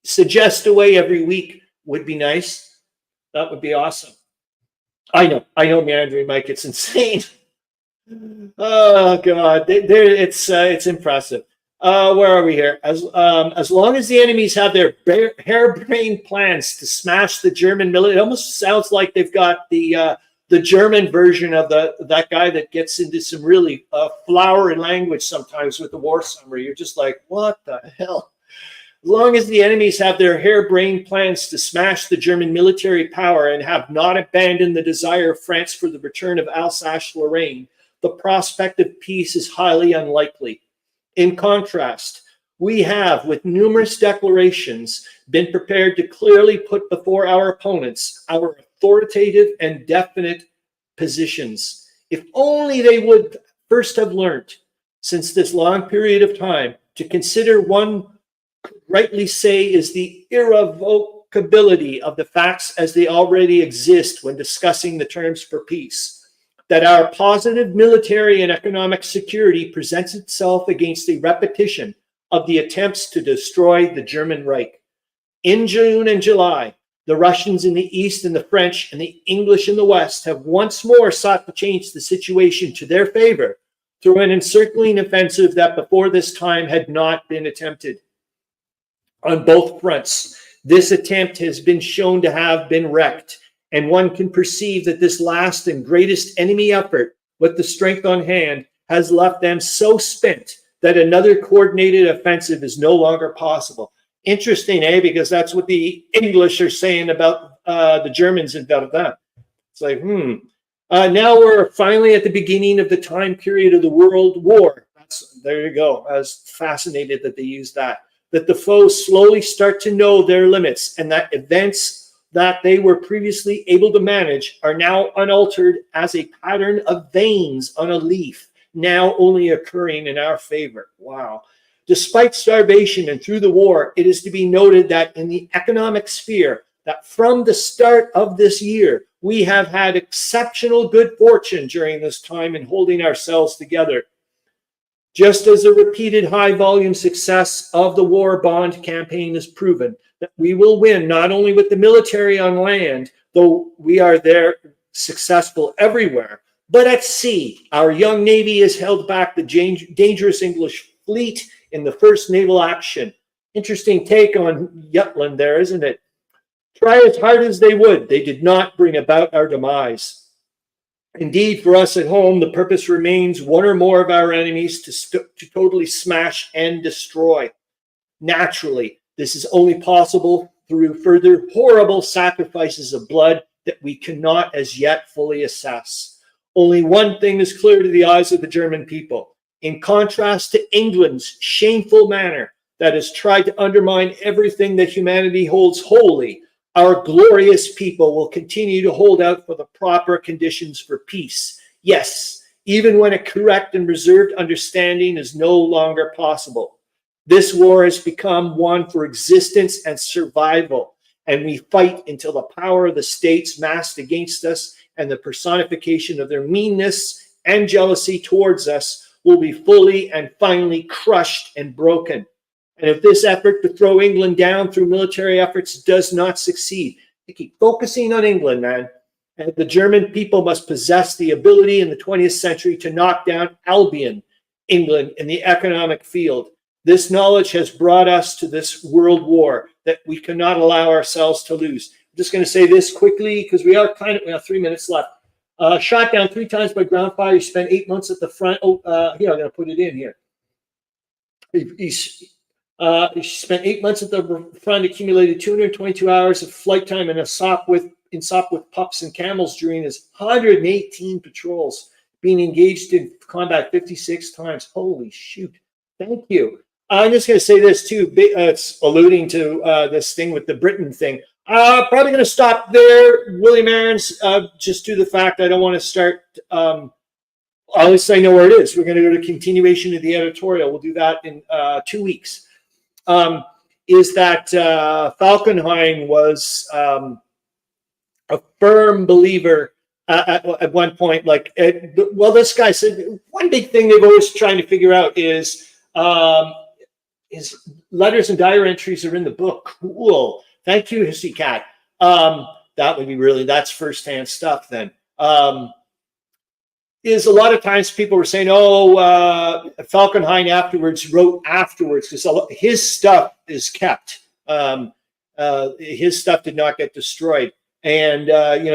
suggest away every week would be nice. That would be awesome. I know, Meandering Mike. It's insane. Oh God, it's impressive. Where are we here? As long as the enemies have their harebrained plans to smash the German military, it almost sounds like they've got the German version of that guy that gets into some really flowery language sometimes with the war summary. You're just like, what the hell? As long as the enemies have their harebrained plans to smash the German military power and have not abandoned the desire of France for the return of Alsace-Lorraine, the prospect of peace is highly unlikely. In contrast, we have, with numerous declarations, been prepared to clearly put before our opponents our authoritative and definite positions. If only they would first have learned, since this long period of time, to consider one could rightly say is the irrevocability of the facts as they already exist when discussing the terms for peace. That our positive military and economic security presents itself against a repetition of the attempts to destroy the German Reich. In June and July, the Russians in the East and the French and the English in the West have once more sought to change the situation to their favor through an encircling offensive that before this time had not been attempted. On both fronts, this attempt has been shown to have been wrecked, and one can perceive that this last and greatest enemy effort, with the strength on hand, has left them so spent that another coordinated offensive is no longer possible. Interesting, eh? Because that's what the English are saying about the Germans in BERTHA. It's like, now we're finally at the beginning of the time period of the World War. There you go. I was fascinated that they used that. That the foes slowly start to know their limits, and that events that they were previously able to manage are now unaltered as a pattern of veins on a leaf, now only occurring in our favor. Wow. Despite starvation and through the war, it is to be noted that in the economic sphere, that from the start of this year, we have had exceptional good fortune during this time in holding ourselves together. Just as the repeated high-volume success of the war bond campaign has proven that we will win not only with the military on land, though we are there successful everywhere, but at sea. Our young Navy has held back the dangerous English fleet in the first naval action. Interesting take on Jutland there, isn't it? Try as hard as they would, they did not bring about our demise. Indeed, for us at home, the purpose remains one or more of our enemies to totally smash and destroy. Naturally, this is only possible through further horrible sacrifices of blood that we cannot as yet fully assess. Only one thing is clear to the eyes of the German people. In contrast to England's shameful manner that has tried to undermine everything that humanity holds holy, our glorious people will continue to hold out for the proper conditions for peace. Yes, even when a correct and reserved understanding is no longer possible. This war has become one for existence and survival, and we fight until the power of the states massed against us and the personification of their meanness and jealousy towards us will be fully and finally crushed and broken. And if this effort to throw England down through military efforts does not succeed, they keep focusing on England, man. And the German people must possess the ability in the 20th century to knock down Albion, England, in the economic field. This knowledge has brought us to this world war that we cannot allow ourselves to lose. I'm just going to say this quickly because we are we have 3 minutes left. Shot down 3 times by ground fire. He spent 8 months at the front. Here, I'm going to put it in here. He spent 8 months at the front, accumulated 222 hours of flight time in SOP with pups and camels during his 118 patrols, being engaged in combat 56 times. Holy shoot. Thank you. I'm just going to say this too. It's alluding to this thing with the Britain thing. Probably going to stop there, William Aarons, just due to the fact I don't want to start. At least I know where it is. We're going to go to continuation of the editorial. We'll do that in 2 weeks. Is that Falkenhayn was a firm believer at one point. Like, well, this guy said one big thing they've always trying to figure out is his letters and diary entries are in the book. Cool. Thank you, Hissy Cat. That would be that's firsthand stuff then. Is a lot of times people were saying, Falkenhayn wrote afterwards because his stuff is kept. His stuff did not get destroyed. And,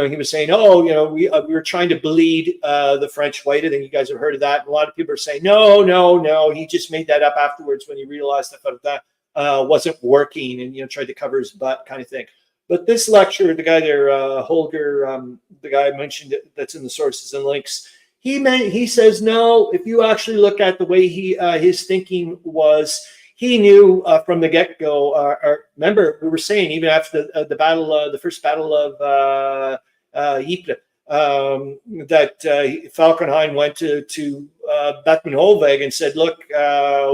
he was saying, we were trying to bleed the French white. I think you guys have heard of that. And a lot of people are saying, no, he just made that up afterwards when he realized that wasn't working and, tried to cover his butt kind of thing. But this lecture, the guy there, Holger, the guy I mentioned that's in the sources and links, he says, no, if you actually look at the way his thinking was, he knew from the get-go, remember, we were saying even after the battle, the first battle of Ypres, that Falkenhayn went to Bethmann Hollweg and said, look,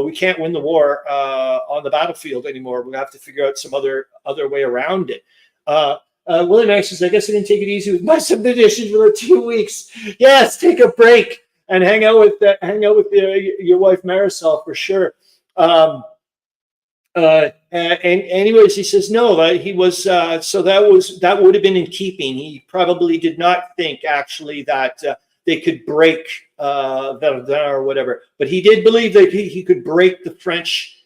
we can't win the war on the battlefield anymore. We're going to have to figure out some other way around it. William X says, I guess I can take it easy with my submission for 2 weeks. Yes, take a break and hang out with your wife Marisol for sure. And anyways, he says no. He was so that would have been in keeping. He probably did not think actually that they could break Verdun or whatever, but he did believe that he could break the French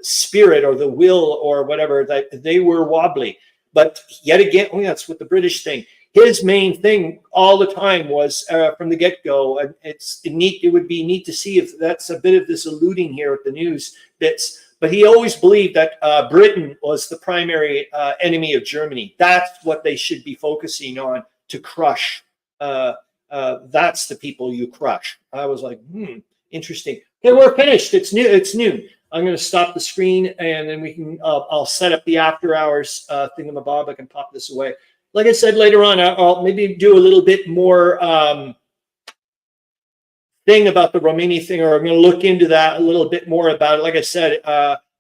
spirit or the will or whatever, that they were wobbly. But yet again, that's what the British thing. His main thing all the time was from the get-go, and it would be neat to see if that's a bit of this alluding here with the news bits. but he always believed that Britain was the primary enemy of Germany. That's what they should be focusing on to crush. That's the people you crush. I was like, interesting. Okay, we're finished. It's noon. I'm going to stop the screen, and then we can. I'll set up the after hours thingamabob. I can pop this away. Like I said, later on, I'll maybe do a little bit more thing about the Romania thing, or I'm going to look into that a little bit more about it. Like I said,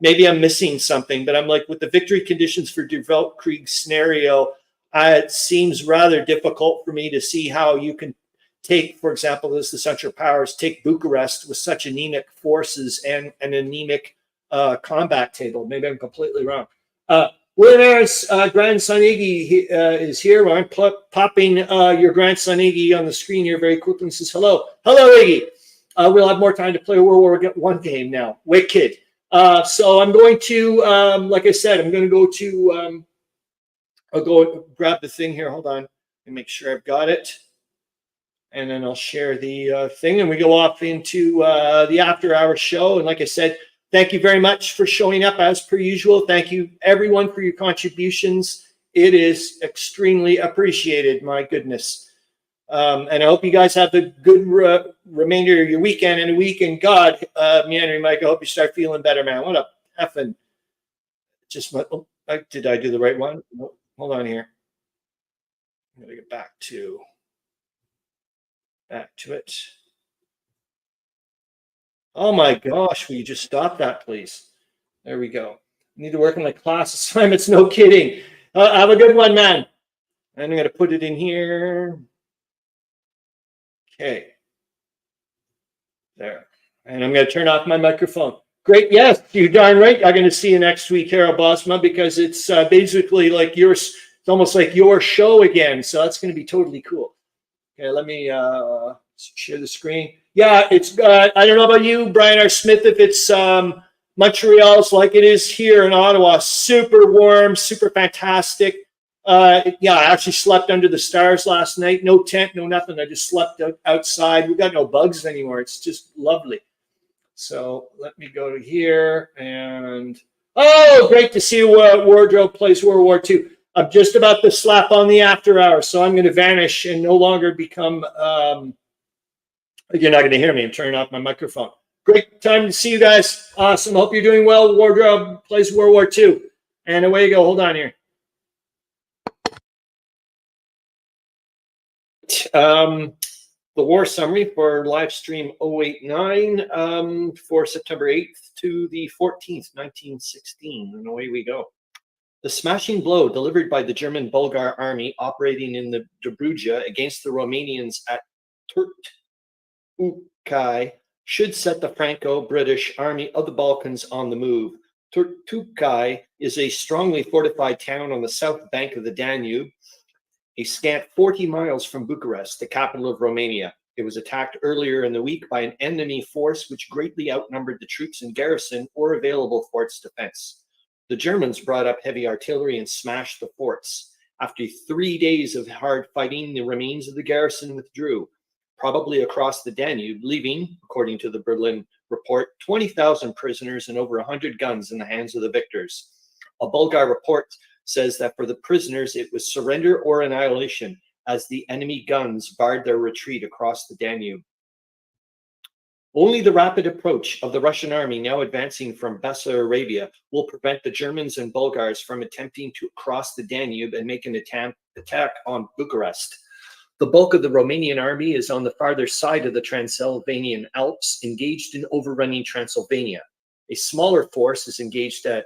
maybe I'm missing something, but I'm like, with the victory conditions for the Weltkrieg scenario, it seems rather difficult for me to see how you can take, for example, as the Central Powers, take Bucharest with such anemic forces and an anemic combat table. Maybe I'm completely wrong. Willionaire's grandson Iggy is here. I'm popping your grandson Iggy on the screen here very quickly and says, hello. Hello, Iggy. We'll have more time to play World War I game now. Wicked. So I'm going to, like I said, I'm going to go to, I'll go grab the thing here. Hold on and make sure I've got it. And then I'll share the thing, and we go off into the after hours show. And like I said, thank you very much for showing up as per usual. Thank you everyone for your contributions. It is extremely appreciated. My goodness. And I hope you guys have a good remainder of your weekend and a week. And God, Meandering Mike, I hope you start feeling better, man. What a effing, just, did I do the right one? Hold on here. I'm going to get back to it. Oh my gosh, will you just stop that, please? There we go. I need to work on my class assignments, no kidding. Have a good one, man. And I'm going to put it in here. Okay. There. And I'm going to turn off my microphone. Great. Yes, you're darn right. I'm going to see you next week, Carol Bosma, because it's basically like yours. It's almost like your show again. So that's going to be totally cool. Okay, let me share the screen. Yeah, it's, I don't know about you, Brian R. Smith, if it's Montreal's like it is here in Ottawa. Super warm, super fantastic. Yeah, I actually slept under the stars last night. No tent, no nothing. I just slept outside. We've got no bugs anymore. It's just lovely. So let me go to here. And, oh, great to see Wardrobe plays World War II. I'm just about to slap on the after hours, so I'm going to vanish and no longer become, you're not going to hear me. I'm turning off my microphone. Great time to see you guys. Awesome. Hope you're doing well. Wardrobe plays World War II. And away you go. Hold on here. The war summary for live stream 089 for September 8th to the 14th, 1916. And away we go. The smashing blow delivered by the German Bulgar army operating in the Dobruja against the Romanians at Turtukai should set the Franco-British Army of the Balkans on the move. Turtukai is a strongly fortified town on the south bank of the Danube, a scant 40 miles from Bucharest, the capital of Romania. It was attacked earlier in the week by an enemy force which greatly outnumbered the troops in garrison or available for its defense. The Germans brought up heavy artillery and smashed the forts. After 3 days of hard fighting, the remains of the garrison withdrew, probably across the Danube, leaving, according to the Berlin report, 20,000 prisoners and over 100 guns in the hands of the victors. A Bulgar report says that for the prisoners, it was surrender or annihilation, as the enemy guns barred their retreat across the Danube. Only the rapid approach of the Russian army now advancing from Bessarabia will prevent the Germans and Bulgars from attempting to cross the Danube and make an attack on Bucharest. The bulk of the Romanian army is on the farther side of the Transylvanian Alps, engaged in overrunning Transylvania. A smaller force is engaged at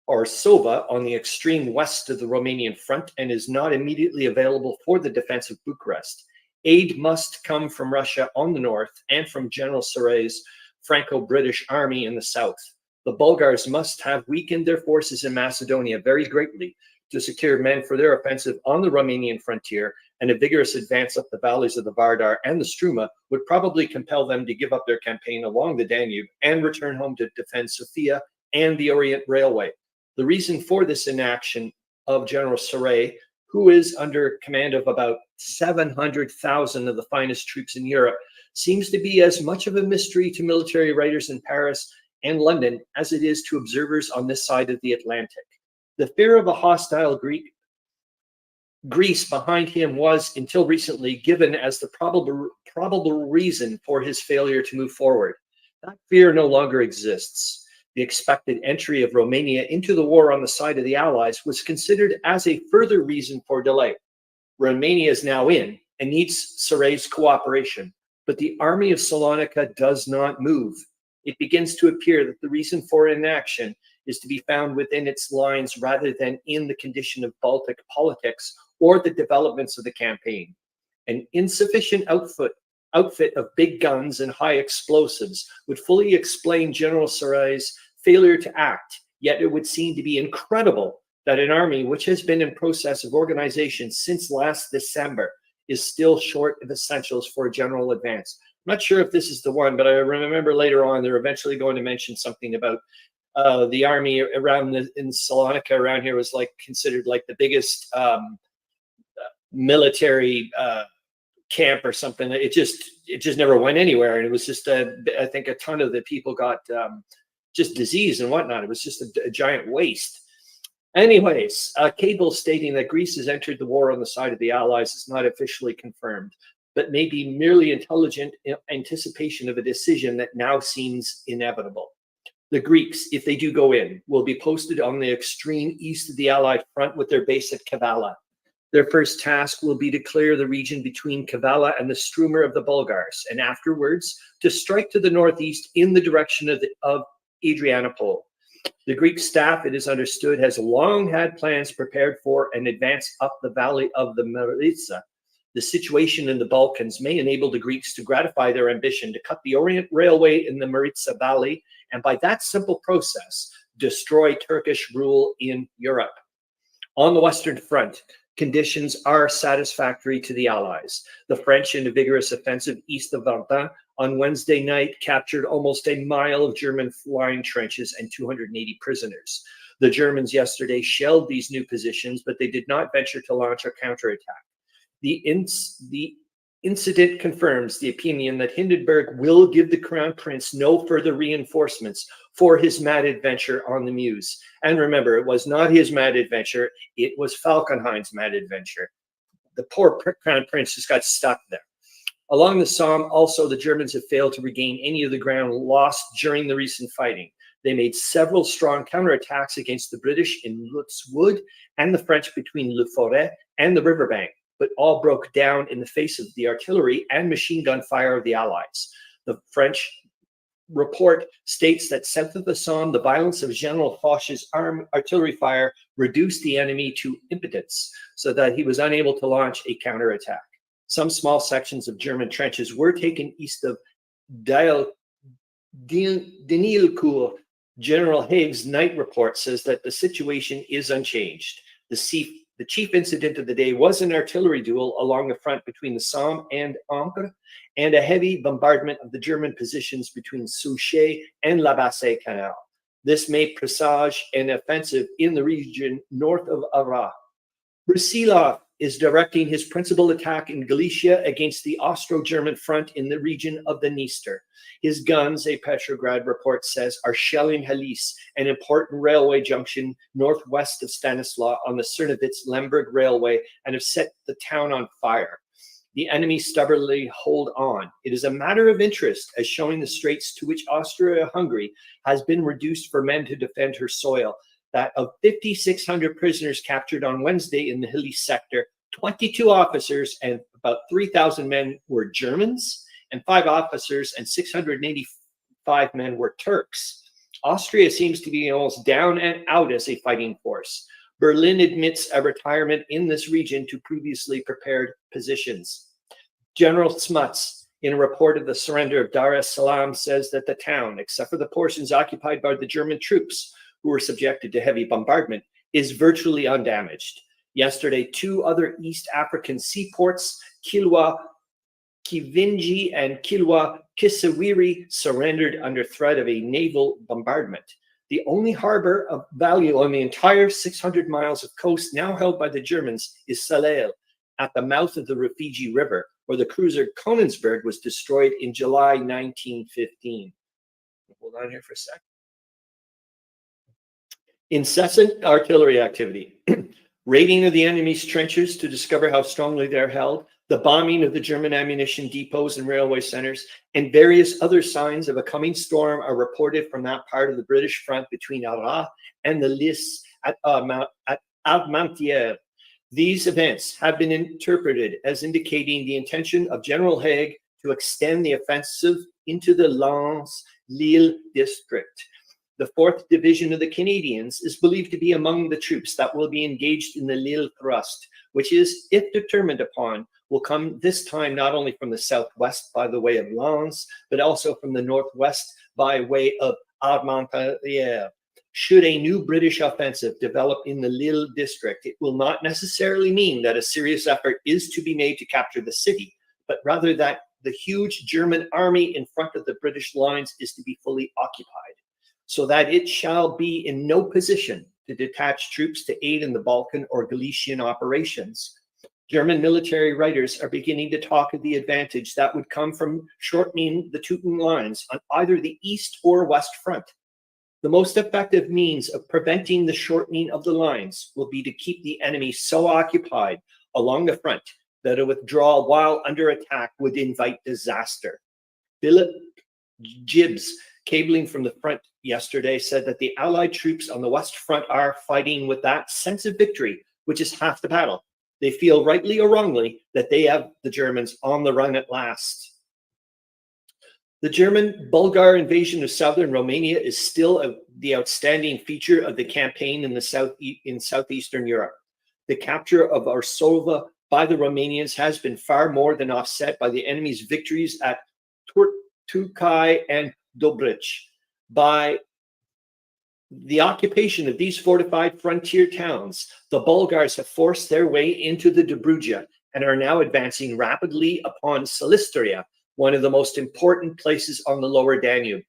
Orsova on the extreme west of the Romanian front and is not immediately available for the defense of Bucharest. Aid must come from Russia on the north and from General Saray's Franco-British army in the south. The Bulgars must have weakened their forces in Macedonia very greatly to secure men for their offensive on the Romanian frontier, and a vigorous advance up the valleys of the Vardar and the Struma would probably compel them to give up their campaign along the Danube and return home to defend Sofia and the Orient Railway. The reason for this inaction of General Saray, who is under command of about 700,000 of the finest troops in Europe, seems to be as much of a mystery to military writers in Paris and London as it is to observers on this side of the Atlantic. The fear of a hostile Greece behind him was, until recently, given as the probable reason for his failure to move forward. That fear no longer exists. The expected entry of Romania into the war on the side of the Allies was considered as a further reason for delay. Romania is now in and needs Saray's cooperation, but the army of Salonika does not move. It begins to appear that the reason for inaction is to be found within its lines rather than in the condition of Baltic politics or the developments of the campaign. An insufficient outfit of big guns and high explosives would fully explain General Saray's failure to act, yet it would seem to be incredible that an army which has been in process of organization since last December is still short of essentials for a general advance. I'm not sure if this is the one, but I remember later on they're eventually going to mention something about the army around in Salonika around here was like considered like the biggest military camp or something. It just never went anywhere, and it was just I think a ton of the people got just disease and whatnot. It was just a giant waste. Anyways, a cable stating that Greece has entered the war on the side of the Allies is not officially confirmed, but may be merely intelligent anticipation of a decision that now seems inevitable. The Greeks, if they do go in, will be posted on the extreme east of the Allied front with their base at Kavala. Their first task will be to clear the region between Kavala and the Strumer of the Bulgars, and afterwards to strike to the northeast in the direction of Adrianople. The Greek staff, it is understood, has long had plans prepared for an advance up the valley of the Maritsa. The situation in the Balkans may enable the Greeks to gratify their ambition to cut the Orient Railway in the Maritsa Valley, and by that simple process, destroy Turkish rule in Europe. On the Western Front, conditions are satisfactory to the Allies. The French, in a vigorous offensive east of Verdun, on Wednesday night captured almost a mile of German line trenches and 280 prisoners. The Germans yesterday shelled these new positions, but they did not venture to launch a counterattack. The incident confirms the opinion that Hindenburg will give the Crown Prince no further reinforcements for his mad adventure on the Meuse. And remember, it was not his mad adventure, it was Falkenhayn's mad adventure. The poor Crown Prince just got stuck there. Along the Somme, also, the Germans have failed to regain any of the ground lost during the recent fighting. They made several strong counterattacks against the British in Lutz Wood and the French between Le Forêt and the riverbank, but all broke down in the face of the artillery and machine gun fire of the Allies. The French report states that south of the Somme, the violence of General Foch's artillery fire reduced the enemy to impotence so that he was unable to launch a counterattack. Some small sections of German trenches were taken east of Denilcourt. General Haig's night report says that the situation is unchanged. The chief incident of the day was an artillery duel along the front between the Somme and Ancre, and a heavy bombardment of the German positions between Souchez and La Bassée Canal. This may presage an offensive in the region north of Arras. Brusilov is directing his principal attack in Galicia against the Austro-German front in the region of the Dniester. His guns, a Petrograd report says, are shelling Halis, an important railway junction northwest of Stanislav on the Cernowitz-Lemberg Railway, and have set the town on fire. The enemy stubbornly hold on. It is a matter of interest as showing the straits to which Austria-Hungary has been reduced for men to defend her soil, that of 5,600 prisoners captured on Wednesday in the Hilly sector, 22 officers and about 3,000 men were Germans, and 5 officers and 685 men were Turks. Austria seems to be almost down and out as a fighting force. Berlin admits a retirement in this region to previously prepared positions. General Smuts, in a report of the surrender of Dar es Salaam, says that the town, except for the portions occupied by the German troops, who were subjected to heavy bombardment, is virtually undamaged. Yesterday, 2 other East African seaports, Kilwa Kivinji and Kilwa Kisawiri, surrendered under threat of a naval bombardment. The only harbor of value on the entire 600 miles of coast now held by the Germans is Salel, at the mouth of the Rufiji River, where the cruiser Konigsberg was destroyed in July 1915. Hold on here for a sec. Incessant artillery activity, raiding of the enemy's trenches to discover how strongly they're held, the bombing of the German ammunition depots and railway centers, and various other signs of a coming storm are reported from that part of the British front between Arras and the Lys at Armentières. These events have been interpreted as indicating the intention of General Haig to extend the offensive into the Lens-Lille district. The 4th Division of the Canadians is believed to be among the troops that will be engaged in the Lille thrust, which is, if determined upon, will come this time not only from the southwest by the way of Lens, but also from the northwest by way of Armentières. Should a new British offensive develop in the Lille district, it will not necessarily mean that a serious effort is to be made to capture the city, but rather that the huge German army in front of the British lines is to be fully occupied, so that it shall be in no position to detach troops to aid in the Balkan or Galician operations. German military writers are beginning to talk of the advantage that would come from shortening the Teuton lines on either the east or west front. The most effective means of preventing the shortening of the lines will be to keep the enemy so occupied along the front that a withdrawal while under attack would invite disaster. Philip Gibbs, cabling from the front yesterday, said that the Allied troops on the West Front are fighting with that sense of victory, which is half the battle. They feel rightly or wrongly that they have the Germans on the run at last. The German-Bulgar invasion of southern Romania is still the outstanding feature of the campaign in southeastern Europe. The capture of Orsova by the Romanians has been far more than offset by the enemy's victories at Turkai and Dobrich. By the occupation of these fortified frontier towns, the Bulgars have forced their way into the Dobruja and are now advancing rapidly upon Silistria, one of the most important places on the lower Danube.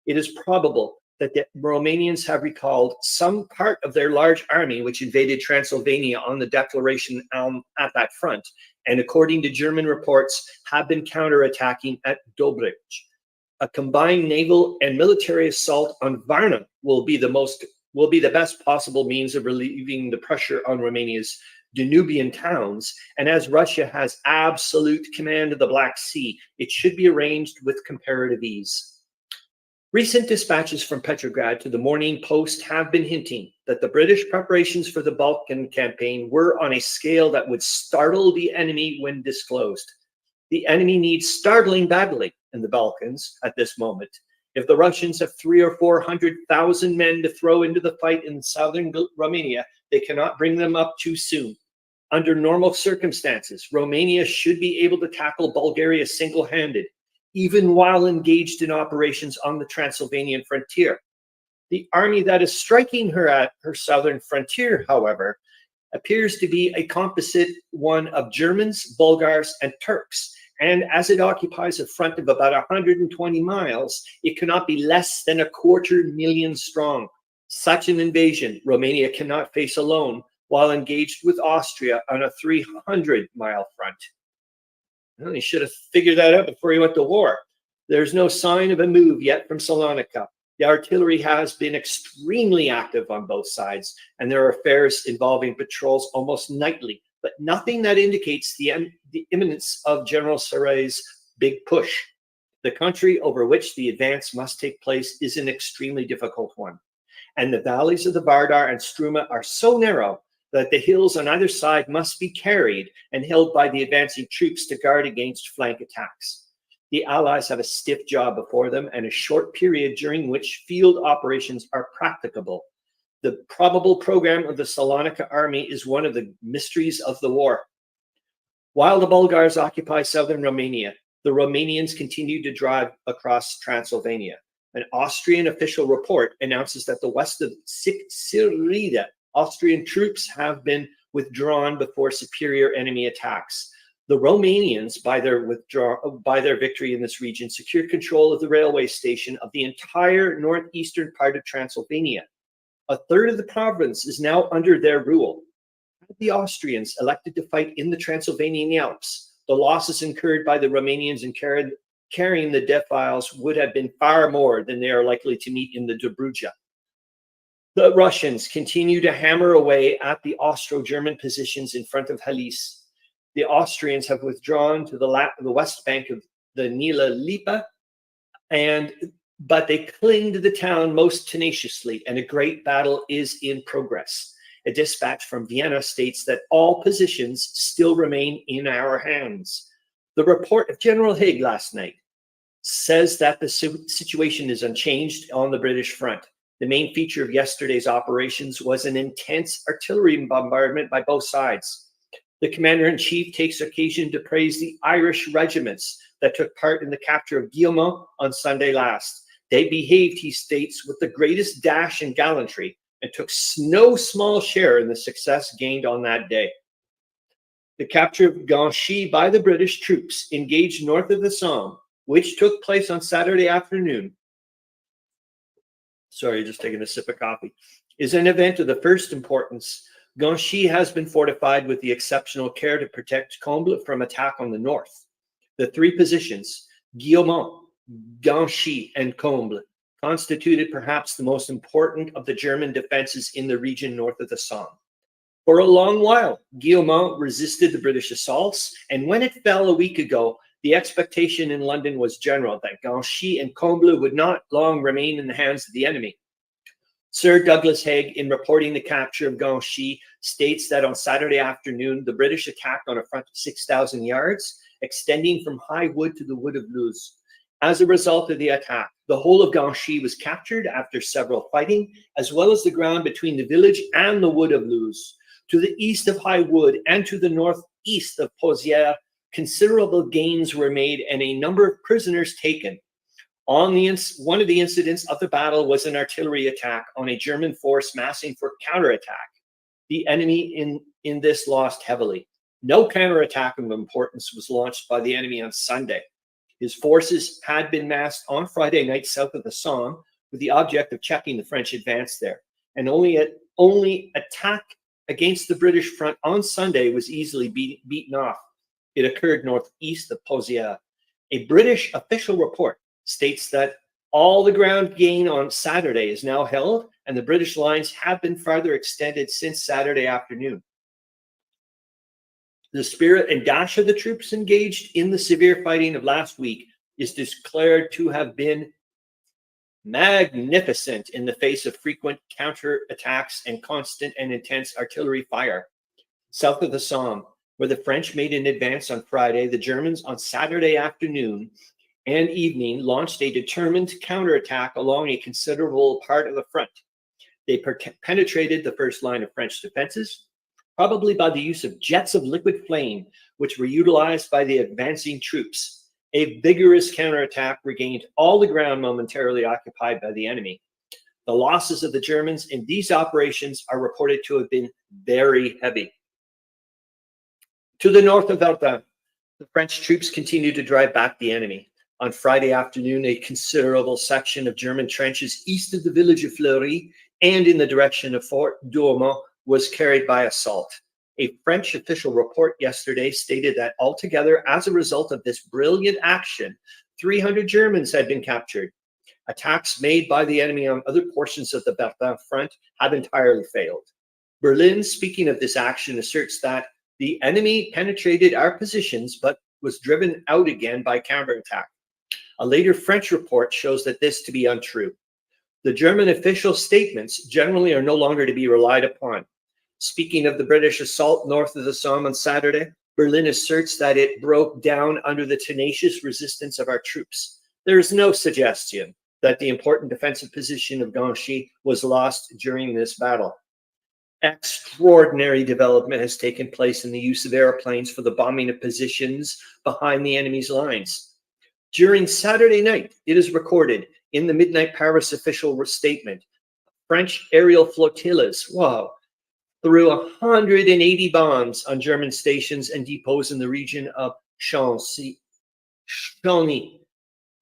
It is probable that the Romanians have recalled some part of their large army which invaded Transylvania on the declaration at that front, and according to German reports, have been counterattacking at Dobrich. A combined naval and military assault on Varna will be the best possible means of relieving the pressure on Romania's Danubian towns, and as Russia has absolute command of the Black Sea, it should be arranged with comparative ease. Recent dispatches from Petrograd to the Morning Post have been hinting that the British preparations for the Balkan campaign were on a scale that would startle the enemy when disclosed. The enemy needs startling badly in the Balkans at this moment. If the Russians have 300,000 or 400,000 men to throw into the fight in southern Romania, they cannot bring them up too soon. Under normal circumstances, Romania should be able to tackle Bulgaria single-handed, even while engaged in operations on the Transylvanian frontier. The army that is striking her at her southern frontier, however, appears to be a composite one of Germans, Bulgars, and Turks, and as it occupies a front of about 120 miles, it cannot be less than 250,000 strong. Such an invasion Romania cannot face alone while engaged with Austria on a 300-mile front. Well, he should have figured that out before he went to war. There's no sign of a move yet from Salonika. The artillery has been extremely active on both sides, and there are affairs involving patrols almost nightly, but nothing that indicates the imminence of General Saray's big push. The country over which the advance must take place is an extremely difficult one, and the valleys of the Vardar and Struma are so narrow that the hills on either side must be carried and held by the advancing troops to guard against flank attacks. The Allies have a stiff job before them and a short period during which field operations are practicable. The probable program of the Salonika army is one of the mysteries of the war. While the Bulgars occupy southern Romania, the Romanians continue to drive across Transylvania. An Austrian official report announces that the west of Sirida, Austrian troops have been withdrawn before superior enemy attacks. The Romanians, by their victory in this region, secured control of the railway station of the entire northeastern part of Transylvania. A third of the province is now under their rule. Had the Austrians elected to fight in the Transylvanian Alps, the losses incurred by the Romanians in carrying the defiles would have been far more than they are likely to meet in the Dobruja. The Russians continue to hammer away at the Austro-German positions in front of Halis. The Austrians have withdrawn to the west bank of the Nila Lipa, but they cling to the town most tenaciously, and a great battle is in progress. A dispatch from Vienna states that all positions still remain in our hands. The report of General Haig last night says that the situation is unchanged on the British front. The main feature of yesterday's operations was an intense artillery bombardment by both sides. The commander-in-chief takes occasion to praise the Irish regiments that took part in the capture of Guillemont on Sunday last. They behaved, he states, with the greatest dash and gallantry, and took no small share in the success gained on that day. The capture of Grouchy by the British troops engaged north of the Somme, which took place on Saturday afternoon, just taking a sip of coffee, is an event of the first importance. Grouchy has been fortified with the exceptional care to protect Combles from attack on the north. The three positions, Guillemont, Grouchy, and Combles, constituted perhaps the most important of the German defenses in the region north of the Somme. For a long while, Guillemont resisted the British assaults, and when it fell a week ago, the expectation in London was general that Grouchy and Combles would not long remain in the hands of the enemy. Sir Douglas Haig, in reporting the capture of Grouchy, states that on Saturday afternoon, the British attacked on a front of 6,000 yards, extending from High Wood to the Wood of Luz. As a result of the attack, the whole of Grouchy was captured after several fighting, as well as the ground between the village and the Wood of Luz. To the east of High Wood and to the northeast of Pozières, considerable gains were made and a number of prisoners taken. One of the incidents of the battle was an artillery attack on a German force massing for counterattack. The enemy in this lost heavily. No counterattack of importance was launched by the enemy on Sunday. His forces had been massed on Friday night south of the Somme with the object of checking the French advance there. And only attack against the British front on Sunday was easily beaten off. It occurred northeast of Pozières. A British official report states that all the ground gain on Saturday is now held, and the British lines have been further extended since Saturday afternoon. The spirit and dash of the troops engaged in the severe fighting of last week is declared to have been magnificent in the face of frequent counterattacks and constant and intense artillery fire. South of the Somme, where the French made an advance on Friday, the Germans on Saturday afternoon and evening launched a determined counterattack along a considerable part of the front. They penetrated the first line of French defenses, probably by the use of jets of liquid flame, which were utilized by the advancing troops. A vigorous counterattack regained all the ground momentarily occupied by the enemy. The losses of the Germans in these operations are reported to have been very heavy. To the north of BERTHA, the French troops continued to drive back the enemy. On Friday afternoon, a considerable section of German trenches east of the village of Fleury and in the direction of Fort Douaumont was carried by assault. A French official report yesterday stated that altogether, as a result of this brilliant action, 300 Germans had been captured. Attacks made by the enemy on other portions of the BERTHA front have entirely failed. Berlin, speaking of this action, asserts that the enemy penetrated our positions but was driven out again by counterattack. A later French report shows that this to be untrue. The German official statements generally are no longer to be relied upon. Speaking of the British assault north of the Somme on Saturday, Berlin asserts that it broke down under the tenacious resistance of our troops. There is no suggestion that the important defensive position of Grouchy was lost during this battle. Extraordinary development has taken place in the use of airplanes for the bombing of positions behind the enemy's lines. During Saturday night, it is recorded in the Midnight Paris official statement, French aerial flotillas, threw 180 bombs on German stations and depots in the region of Chauny.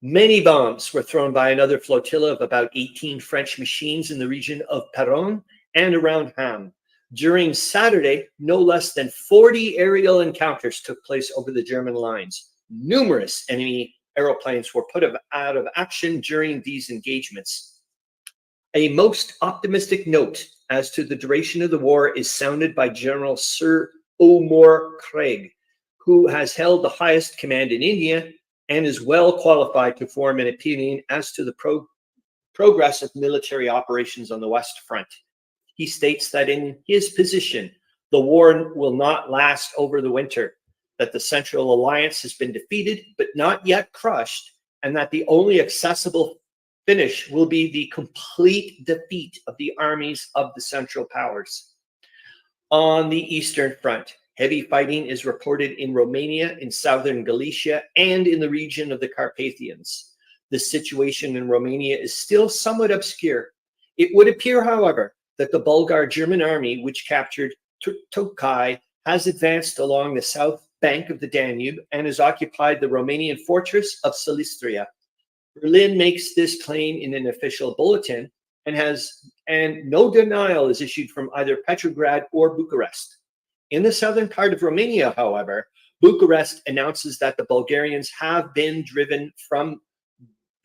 Many bombs were thrown by another flotilla of about 18 French machines in the region of Péronne and around Ham. During Saturday, no less than 40 aerial encounters took place over the German lines. Numerous enemy aeroplanes were put out of action during these engagements. A most optimistic note as to the duration of the war is sounded by General Sir O'More Craig, who has held the highest command in India and is well qualified to form an opinion as to the progress of military operations on the West Front. He states that in his position, the war will not last over the winter, that the Central Alliance has been defeated but not yet crushed, and that the only accessible finish will be the complete defeat of the armies of the Central Powers. On the Eastern Front, heavy fighting is reported in Romania, in southern Galicia, and in the region of the Carpathians. The situation in Romania is still somewhat obscure. It would appear, however, that the Bulgar-German army, which captured Tokai, has advanced along the south bank of the Danube and has occupied the Romanian fortress of Silistria. Berlin makes this claim in an official bulletin, and no denial is issued from either Petrograd or Bucharest. In the southern part of Romania, however, Bucharest announces that the Bulgarians have been driven from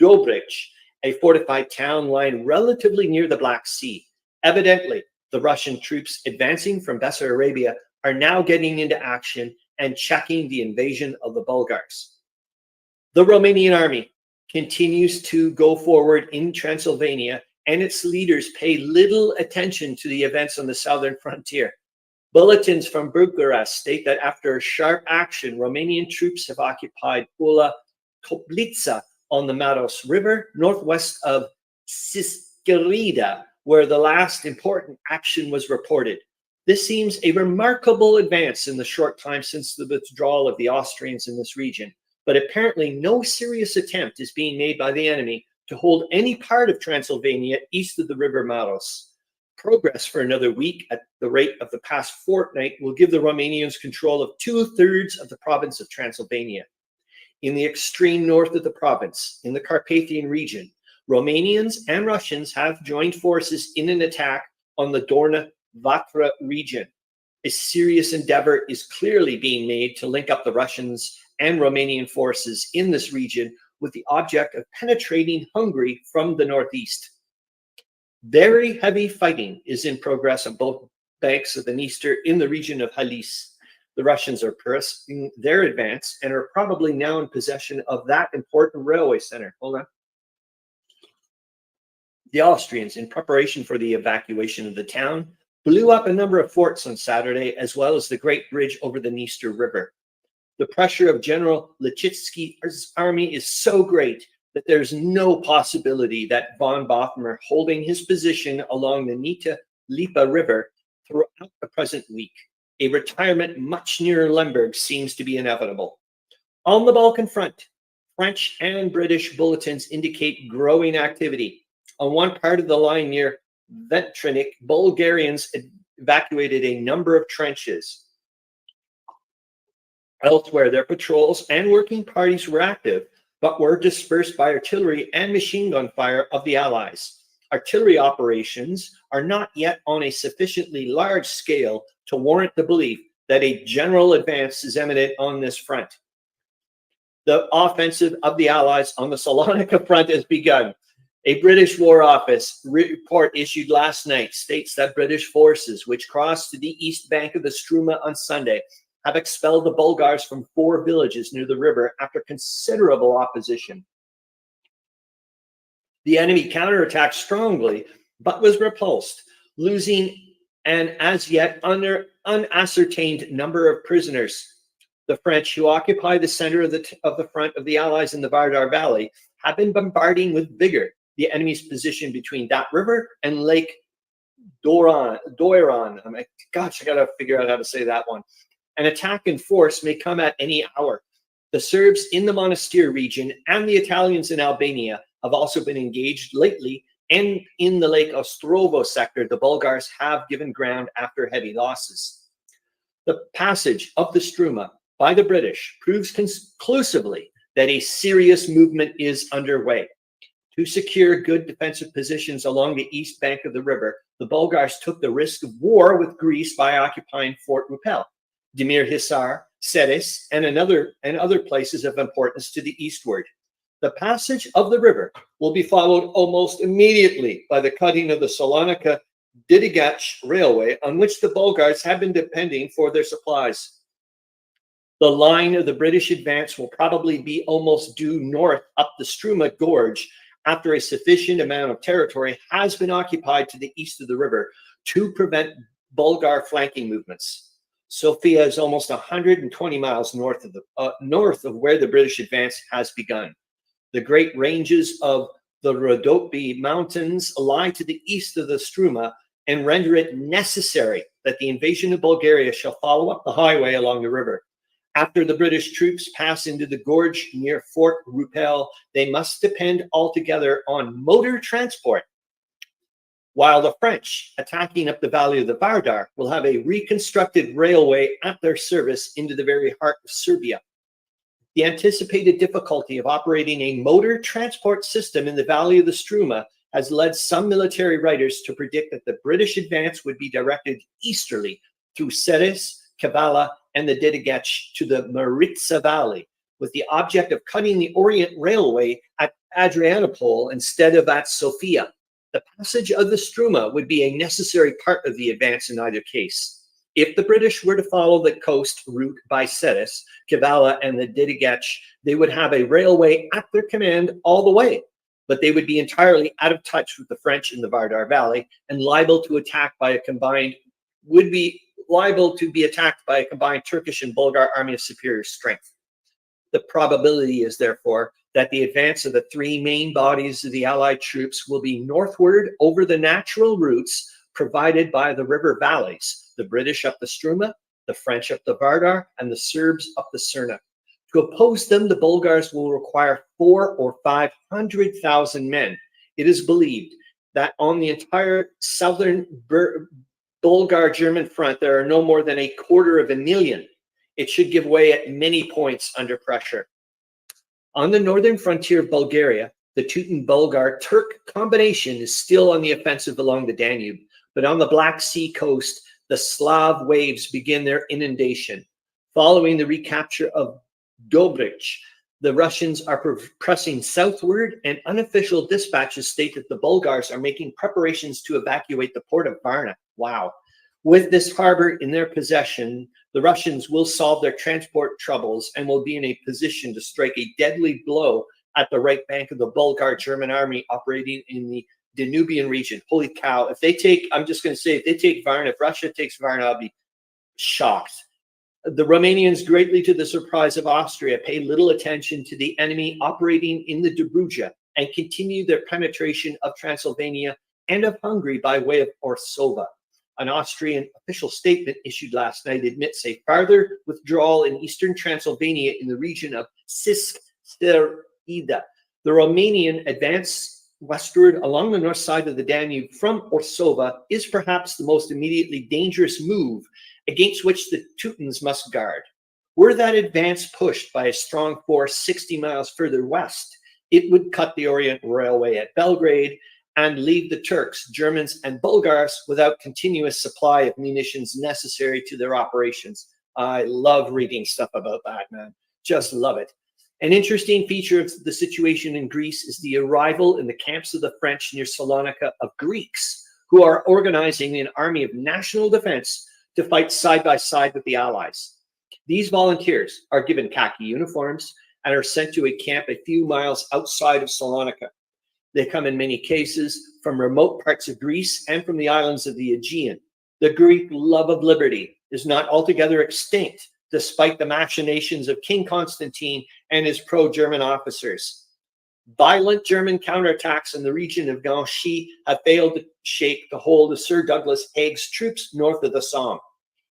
Dobrich, a fortified town lying relatively near the Black Sea. Evidently, the Russian troops advancing from Bessarabia are now getting into action and checking the invasion of the Bulgars. The Romanian army continues to go forward in Transylvania, and its leaders pay little attention to the events on the southern frontier. Bulletins from Bucharest state that after a sharp action, Romanian troops have occupied Ula Toplița on the Maros River, northwest of Siskirida, where the last important action was reported. This seems a remarkable advance in the short time since the withdrawal of the Austrians in this region, but apparently no serious attempt is being made by the enemy to hold any part of Transylvania east of the river Maros. Progress for another week at the rate of the past fortnight will give the Romanians control of 2/3 of the province of Transylvania. In the extreme north of the province, in the Carpathian region, Romanians and Russians have joined forces in an attack on the Dorna-Vatra region. A serious endeavor is clearly being made to link up the Russians and Romanian forces in this region with the object of penetrating Hungary from the northeast. Very heavy fighting is in progress on both banks of the Dniester in the region of Halis. The Russians are pressing their advance and are probably now in possession of that important railway center. Hold on. The Austrians, in preparation for the evacuation of the town, blew up a number of forts on Saturday, as well as the Great Bridge over the Dniester River. The pressure of General Lechitsky's army is so great that there's no possibility that von Bothmer holding his position along the Nita-Lipa River throughout the present week. A retirement much nearer Lemberg seems to be inevitable. On the Balkan front, French and British bulletins indicate growing activity. On one part of the line near Weltkrieg, Bulgarians evacuated a number of trenches. Elsewhere, their patrols and working parties were active, but were dispersed by artillery and machine gun fire of the Allies. Artillery operations are not yet on a sufficiently large scale to warrant the belief that a general advance is imminent on this front. The offensive of the Allies on the Salonika front has begun. A British War Office report issued last night states that British forces, which crossed to the east bank of the Struma on Sunday, have expelled the Bulgars from 4 villages near the river after considerable opposition. The enemy counterattacked strongly, but was repulsed, losing an as yet unascertained number of prisoners. The French, who occupy the center of the front of the Allies in the Vardar Valley, have been bombarding with vigor the enemy's position between that river and Lake Doiron. Gosh, I got to figure out how to say that one. An attack in force may come at any hour. The Serbs in the Monastir region and the Italians in Albania have also been engaged lately, and in the Lake Ostrovo sector, the Bulgars have given ground after heavy losses. The passage of the Struma by the British proves conclusively that a serious movement is underway. To secure good defensive positions along the east bank of the river, the Bulgars took the risk of war with Greece by occupying Fort Rupel, Demir Hisar, Sedes, and other places of importance to the eastward. The passage of the river will be followed almost immediately by the cutting of the Salonika-Didigach railway, on which the Bulgars have been depending for their supplies. The line of the British advance will probably be almost due north up the Struma Gorge after a sufficient amount of territory has been occupied to the east of the river to prevent Bulgar flanking movements. Sofia is almost 120 miles north of where the British advance has begun. The great ranges of the Rhodope Mountains lie to the east of the Struma and render it necessary that the invasion of Bulgaria shall follow up the highway along the river. After the British troops pass into the gorge near Fort Rupel, they must depend altogether on motor transport, while the French, attacking up the valley of the Vardar, will have a reconstructed railway at their service into the very heart of Serbia. The anticipated difficulty of operating a motor transport system in the valley of the Struma has led some military writers to predict that the British advance would be directed easterly through Seres, Kavala, and the Didigach to the Maritsa Valley, with the object of cutting the Orient Railway at Adrianople instead of at Sofia. The passage of the Struma would be a necessary part of the advance in either case. If the British were to follow the coast route by Seres, Kavala, and the Didigach, they would have a railway at their command all the way, but they would be entirely out of touch with the French in the Vardar Valley and liable to be attacked by a combined Turkish and Bulgar army of superior strength. The probability is, therefore, that the advance of the three main bodies of the Allied troops will be northward over the natural routes provided by the river valleys, the British up the Struma, the French up the Vardar, and the Serbs up the Cerna. To oppose them, the Bulgars will require 400,000 or 500,000 men. It is believed that on the entire southern Bulgar-German front, there are no more than 250,000. It should give way at many points under pressure. On the northern frontier of Bulgaria, the Teuton-Bulgar-Turk combination is still on the offensive along the Danube, but on the Black Sea coast, the Slav waves begin their inundation. Following the recapture of Dobrich, the Russians are pressing southward, and unofficial dispatches state that the Bulgars are making preparations to evacuate the port of Varna. Wow. With this harbor in their possession, the Russians will solve their transport troubles and will be in a position to strike a deadly blow at the right bank of the Bulgar-German army operating in the Danubian region. Holy cow. If they take, I'm just going to say, if they take Varna, if Russia takes Varna, I'll be shocked. The Romanians, greatly to the surprise of Austria, pay little attention to the enemy operating in the Dobruja and continue their penetration of Transylvania and of Hungary by way of Orsova. An Austrian official statement issued last night admits a farther withdrawal in eastern Transylvania in the region of Sisk-Sterida. The Romanian advance westward along the north side of the Danube from Orsova is perhaps the most immediately dangerous move against which the Teutons must guard. Were that advance pushed by a strong force 60 miles further west, it would cut the Orient Railway at Belgrade and leave the Turks, Germans, and Bulgars without continuous supply of munitions necessary to their operations. I love reading stuff about that, man. Just love it. An interesting feature of the situation in Greece is the arrival in the camps of the French near Salonika of Greeks, who are organizing an army of national defense to fight side by side with the Allies. These volunteers are given khaki uniforms and are sent to a camp a few miles outside of Salonika. They come in many cases from remote parts of Greece and from the islands of the Aegean. The Greek love of liberty is not altogether extinct, despite the machinations of King Constantine and his pro-German officers. Violent German counterattacks in the region of Gauchy have failed to shake the hold of Sir Douglas Haig's troops north of the Somme.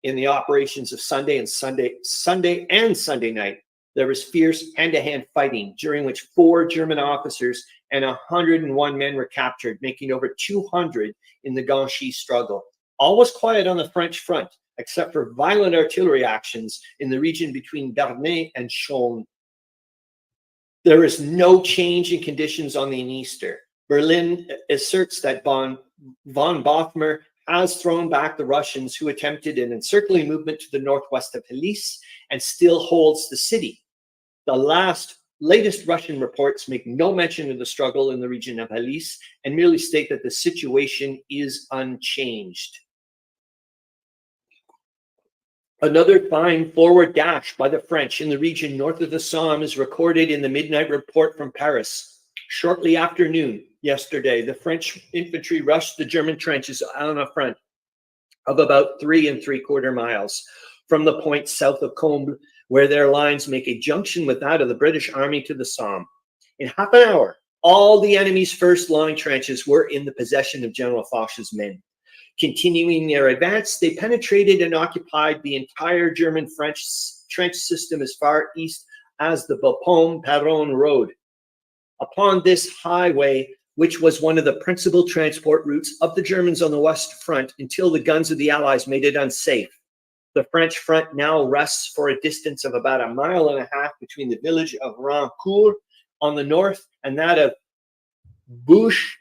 In the operations of Sunday and Sunday night, there was fierce hand-to-hand fighting, during which 4 German officers and 101 men were captured, making over 200 in the Gauchy struggle. All was quiet on the French front, except for violent artillery actions in the region between Bernay and Chaulnes. There is no change in conditions on the Dniester. Berlin asserts that von Bothmer has thrown back the Russians who attempted an encircling movement to the northwest of Helice and still holds the city. The last Latest Russian reports make no mention of the struggle in the region of Halys and merely state that the situation is unchanged. Another fine forward dash by the French in the region north of the Somme is recorded in the midnight report from Paris. Shortly after noon yesterday, the French infantry rushed the German trenches on a front of about 3 3/4 miles from the point south of Combles, where their lines make a junction with that of the British Army to the Somme. In half an hour, all the enemy's first line trenches were in the possession of General Foch's men. Continuing their advance, they penetrated and occupied the entire German-French trench system as far east as the Bapaume-Péronne road. Upon this highway, which was one of the principal transport routes of the Germans on the west front until the guns of the Allies made it unsafe, the French front now rests for a distance of about 1.5 miles between the village of Rancourt on the north and that of Bouche-Avez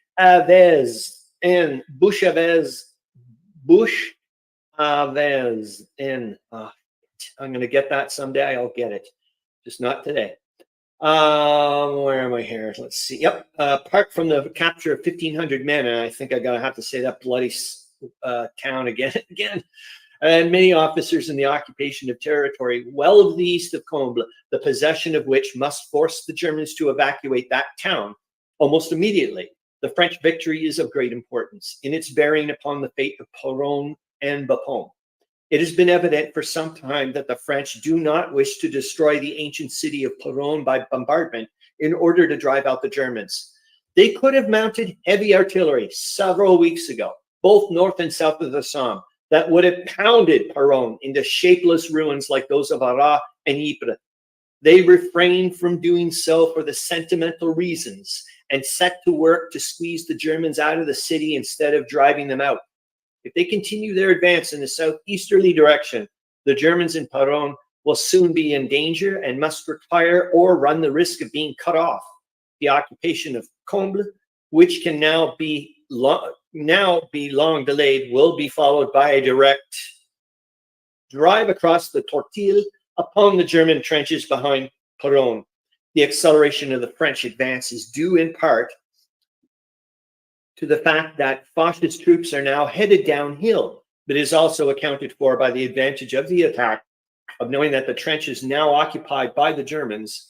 and I'm going to get that someday. I'll get it. Just not today. Where am I here? Let's see. Yep. Apart from the capture of 1,500 men, and I think I'm going to have to say that bloody town again. And many officers in the occupation of territory well of the east of Combles, the possession of which must force the Germans to evacuate that town almost immediately. The French victory is of great importance in its bearing upon the fate of Péronne and Bapaume. It has been evident for some time that the French do not wish to destroy the ancient city of Péronne by bombardment in order to drive out the Germans. They could have mounted heavy artillery several weeks ago, both north and south of the Somme, that would have pounded Péronne into shapeless ruins like those of Arras and Ypres. They refrained from doing so for the sentimental reasons and set to work to squeeze the Germans out of the city instead of driving them out. If they continue their advance in the southeasterly direction, the Germans in Péronne will soon be in danger and must retire or run the risk of being cut off. The occupation of Combles, which can now be long delayed, will be followed by a direct drive across the Tortille upon the German trenches behind Péronne. The acceleration of the French advance is due in part to the fact that Foch's troops are now headed downhill, but is also accounted for by the advantage of the attack of knowing that the trenches now occupied by the Germans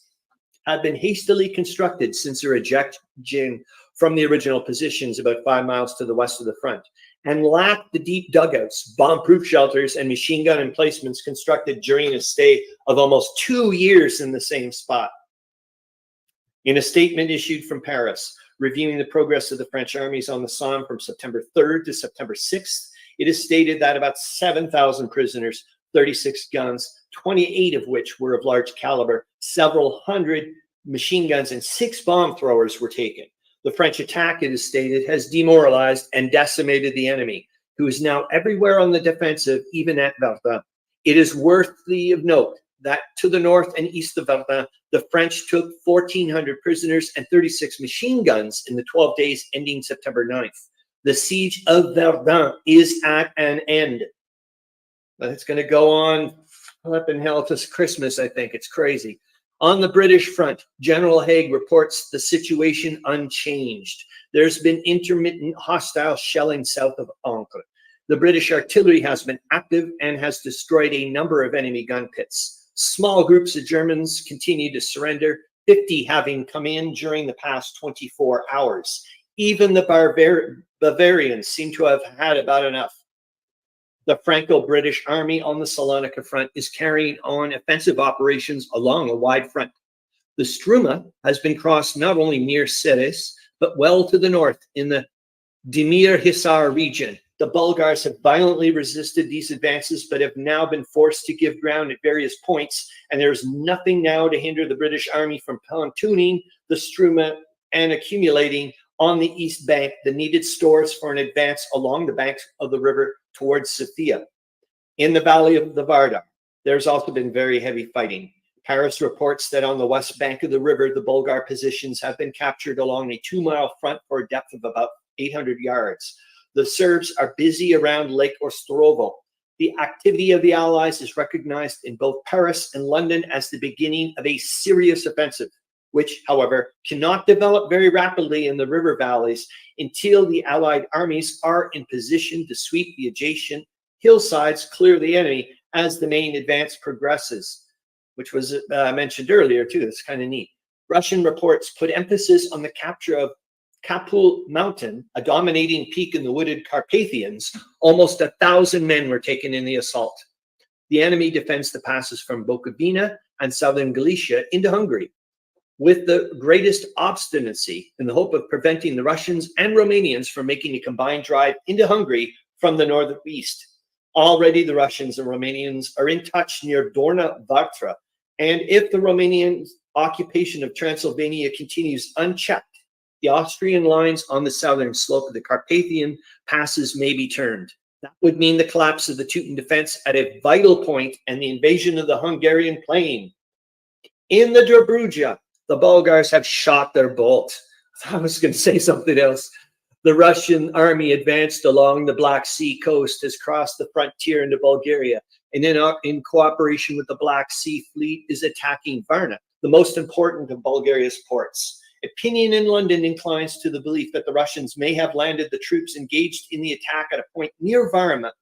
have been hastily constructed since their ejection from the original positions about 5 miles to the west of the front, and lack the deep dugouts, bomb-proof shelters, and machine gun emplacements constructed during a stay of almost 2 years in the same spot. In a statement issued from Paris, reviewing the progress of the French armies on the Somme from September 3rd to September 6th, it is stated that about 7,000 prisoners, 36 guns, 28 of which were of large caliber, several hundred machine guns, and 6 bomb throwers were taken. The French attack, it is stated, has demoralized and decimated the enemy, who is now everywhere on the defensive, even at BERTHA. It is worthy of note that to the north and east of BERTHA, the French took 1,400 prisoners and 36 machine guns in the 12 days ending September 9th. The siege of Verdun is at an end. But it's going to go on flipping hell to Christmas, I think. It's crazy. On the British front, General Haig reports the situation unchanged. There's been intermittent hostile shelling south of Ancre. The British artillery has been active and has destroyed a number of enemy gun pits. Small groups of Germans continue to surrender, 50 having come in during the past 24 hours. Even the Bavarians seem to have had about enough. The Franco-British army on the Salonika front is carrying on offensive operations along a wide front. The Struma has been crossed not only near Ceres, but well to the north in the Demir-Hisar region. The Bulgars have violently resisted these advances, but have now been forced to give ground at various points, and there's nothing now to hinder the British army from pontooning the Struma and accumulating on the east bank the needed stores for an advance along the banks of the river towards Sofia. In the valley of the Vardar, there's also been very heavy fighting. Paris reports that on the west bank of the river, the Bulgar positions have been captured along a 2-mile front for a depth of about 800 yards. The Serbs are busy around Lake Ostorovo. The activity of the Allies is recognized in both Paris and London as the beginning of a serious offensive. which, however, cannot develop very rapidly in the river valleys until the Allied armies are in position to sweep the adjacent hillsides, clear the enemy as the main advance progresses, which was mentioned earlier too. It's kind of neat. Russian reports put emphasis on the capture of Kapul Mountain, a dominating peak in the wooded Carpathians. Almost 1,000 men were taken in the assault. The enemy defends the passes from Bukovina and southern Galicia into Hungary with the greatest obstinacy in the hope of preventing the Russians and Romanians from making a combined drive into Hungary from the northeast. Already the Russians and Romanians are in touch near Dorna Vartra, and if the Romanian occupation of Transylvania continues unchecked, the Austrian lines on the southern slope of the Carpathian passes may be turned. That would mean the collapse of the Teuton defense at a vital point and the invasion of the Hungarian plain. In the Dobruja, the Bulgars have shot their bolt. I was going to say something else. The Russian army advanced along the Black Sea coast, has crossed the frontier into Bulgaria, and in cooperation with the Black Sea Fleet is attacking Varna, the most important of Bulgaria's ports. Opinion in London inclines to the belief that the Russians may have landed the troops engaged in the attack at a point near Varna,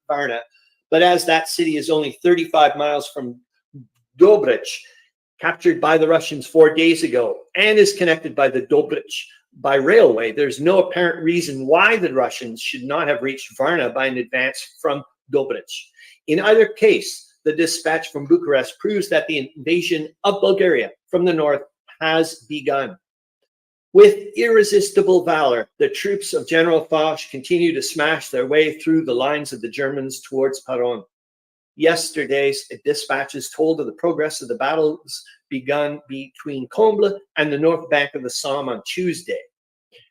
but as that city is only 35 miles from Dobrich, captured by the Russians 4 days ago, and is connected by the Dobrich by railway, there's no apparent reason why the Russians should not have reached Varna by an advance from Dobrich. In either case, the dispatch from Bucharest proves that the invasion of Bulgaria from the north has begun. With irresistible valor, the troops of General Foch continue to smash their way through the lines of the Germans towards Paron. Yesterday's dispatches told of the progress of the battles begun between Comble and the north bank of the Somme on Tuesday.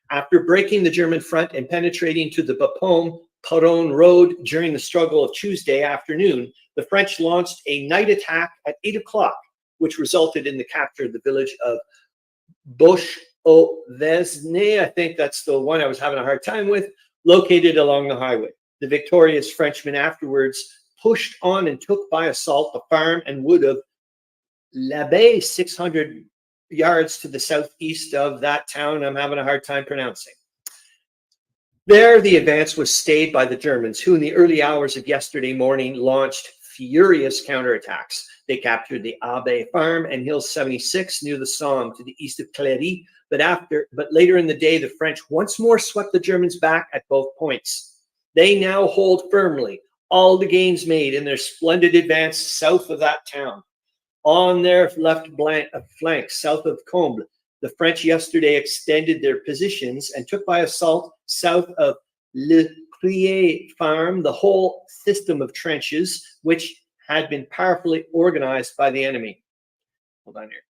After breaking the German front and penetrating to the Bapaume-Paron road during the struggle of Tuesday afternoon, the French launched a night attack at 8 o'clock, which resulted in the capture of the village of Bosch-au-Vesne, I think that's the one I was having a hard time with, located along the highway. The victorious Frenchmen afterwards pushed on and took by assault the farm and wood of L'Abbaye, 600 yards to the southeast of that town I'm having a hard time pronouncing. There, the advance was stayed by the Germans, who in the early hours of yesterday morning launched furious counterattacks. They captured the Abbaye farm and Hill 76 near the Somme to the east of Cléry, but later in the day, the French once more swept the Germans back at both points. They now hold firmly all the gains made in their splendid advance south of that town. On their left flank, south of Comble, the French yesterday extended their positions and took by assault south of Le Crier farm the whole system of trenches, which had been powerfully organized by the enemy. Hold on here.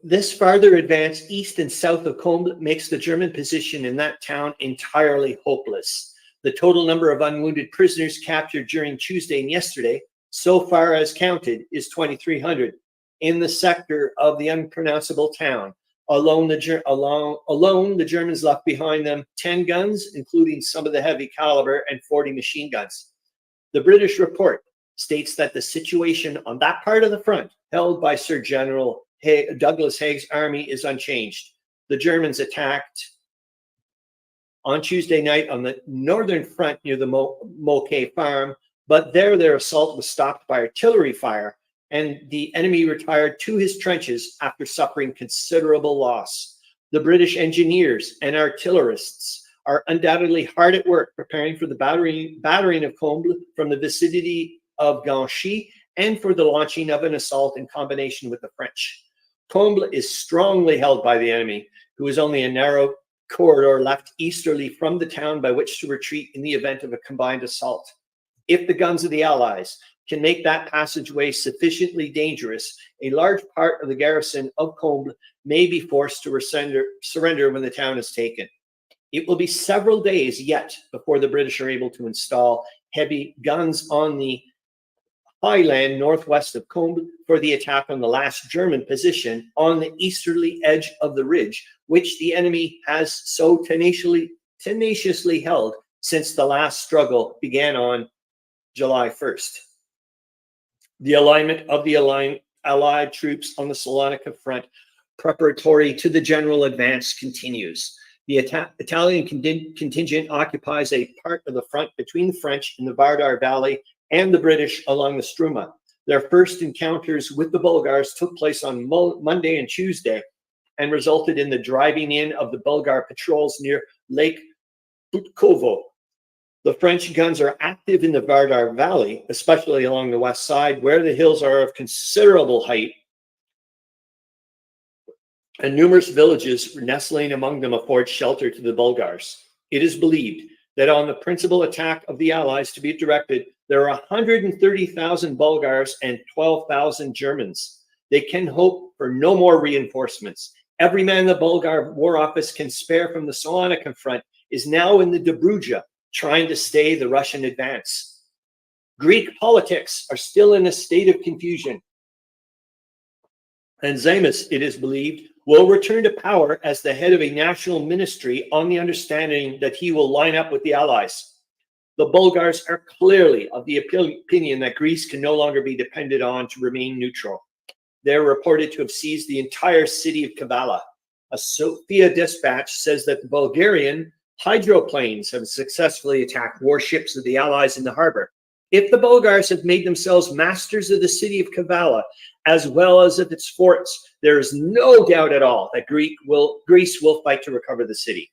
This farther advance east and south of Comble makes the German position in that town entirely hopeless. The total number of unwounded prisoners captured during Tuesday and yesterday, so far as counted, is 2,300 in the sector of the unpronounceable town. Alone, the Germans left behind them 10 guns, including some of the heavy caliber, and 40 machine guns. The British report states that the situation on that part of the front held by Sir General Douglas Haig's army is unchanged. The Germans attacked on Tuesday night on the northern front near the Moquet farm, but there their assault was stopped by artillery fire, and the enemy retired to his trenches after suffering considerable loss. The British engineers and artillerists are undoubtedly hard at work preparing for the battering of Comble from the vicinity of Ganchy and for the launching of an assault in combination with the French. Comble is strongly held by the enemy, who is only a narrow corridor left easterly from the town by which to retreat in the event of a combined assault. If the guns of the Allies can make that passageway sufficiently dangerous, a large part of the garrison of Comble may be forced to surrender when the town is taken. It will be several days yet before the British are able to install heavy guns on the highland northwest of Comble for the attack on the last German position on the easterly edge of the ridge, which the enemy has so tenaciously held since the last struggle began on July 1st. The alignment of the Allied troops on the Salonika front preparatory to the general advance continues. The Italian contingent occupies a part of the front between the French in the Vardar Valley and the British along the Struma. Their first encounters with the Bulgars took place on Monday and Tuesday and resulted in the driving in of the Bulgar patrols near Lake Butkovo. The French guns are active in the Vardar Valley, especially along the west side, where the hills are of considerable height, and numerous villages nestling among them afford shelter to the Bulgars. It is believed that on the principal attack of the Allies to be directed, there are 130,000 Bulgars and 12,000 Germans. They can hope for no more reinforcements. Every man the Bulgar War Office can spare from the Salonika front is now in the Dobruja, trying to stay the Russian advance. Greek politics are still in a state of confusion. And Zamas, it is believed, will return to power as the head of a national ministry on the understanding that he will line up with the Allies. The Bulgars are clearly of the opinion that Greece can no longer be depended on to remain neutral. They're reported to have seized the entire city of Kavala. A Sofia dispatch says that the Bulgarian hydroplanes have successfully attacked warships of the Allies in the harbor. If the Bulgars have made themselves masters of the city of Kavala, as well as of its forts, there is no doubt at all that Greece will fight to recover the city.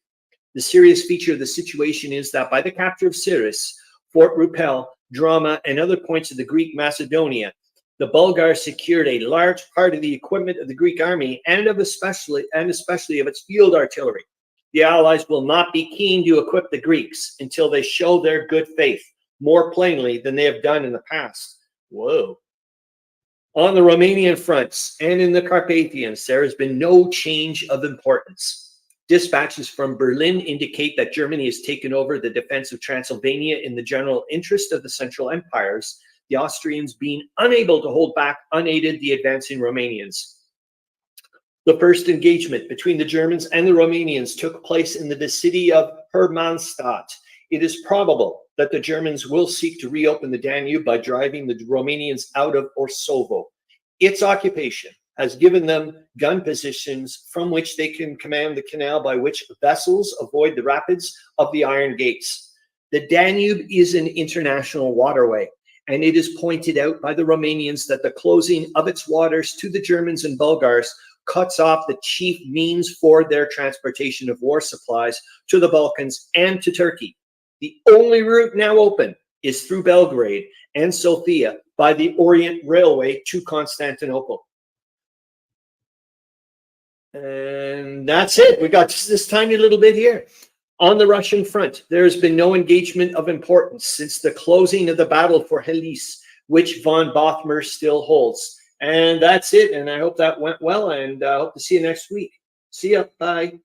The serious feature of the situation is that by the capture of Siris, Fort Rupel, Drama, and other points of the Greek Macedonia, the Bulgars secured a large part of the equipment of the Greek army and especially of its field artillery. The Allies will not be keen to equip the Greeks until they show their good faith more plainly than they have done in the past. Whoa. On the Romanian fronts and in the Carpathians, there has been no change of importance. Dispatches from Berlin indicate that Germany has taken over the defense of Transylvania in the general interest of the Central Empires, the Austrians being unable to hold back unaided the advancing Romanians. The first engagement between the Germans and the Romanians took place in the vicinity of Hermannstadt. It is probable that the Germans will seek to reopen the Danube by driving the Romanians out of Orsovo. Its occupation has given them gun positions from which they can command the canal by which vessels avoid the rapids of the Iron Gates. The Danube is an international waterway, and it is pointed out by the Romanians that the closing of its waters to the Germans and Bulgars cuts off the chief means for their transportation of war supplies to the Balkans and to Turkey. The only route now open is through Belgrade and Sofia by the Orient Railway to Constantinople. And that's it. We got just this tiny little bit here. On the Russian front, there has been no engagement of importance since the closing of the battle for Helis, which von Bothmer still holds. And that's it. And I hope that went well, and I hope to see you next week. See ya. Bye.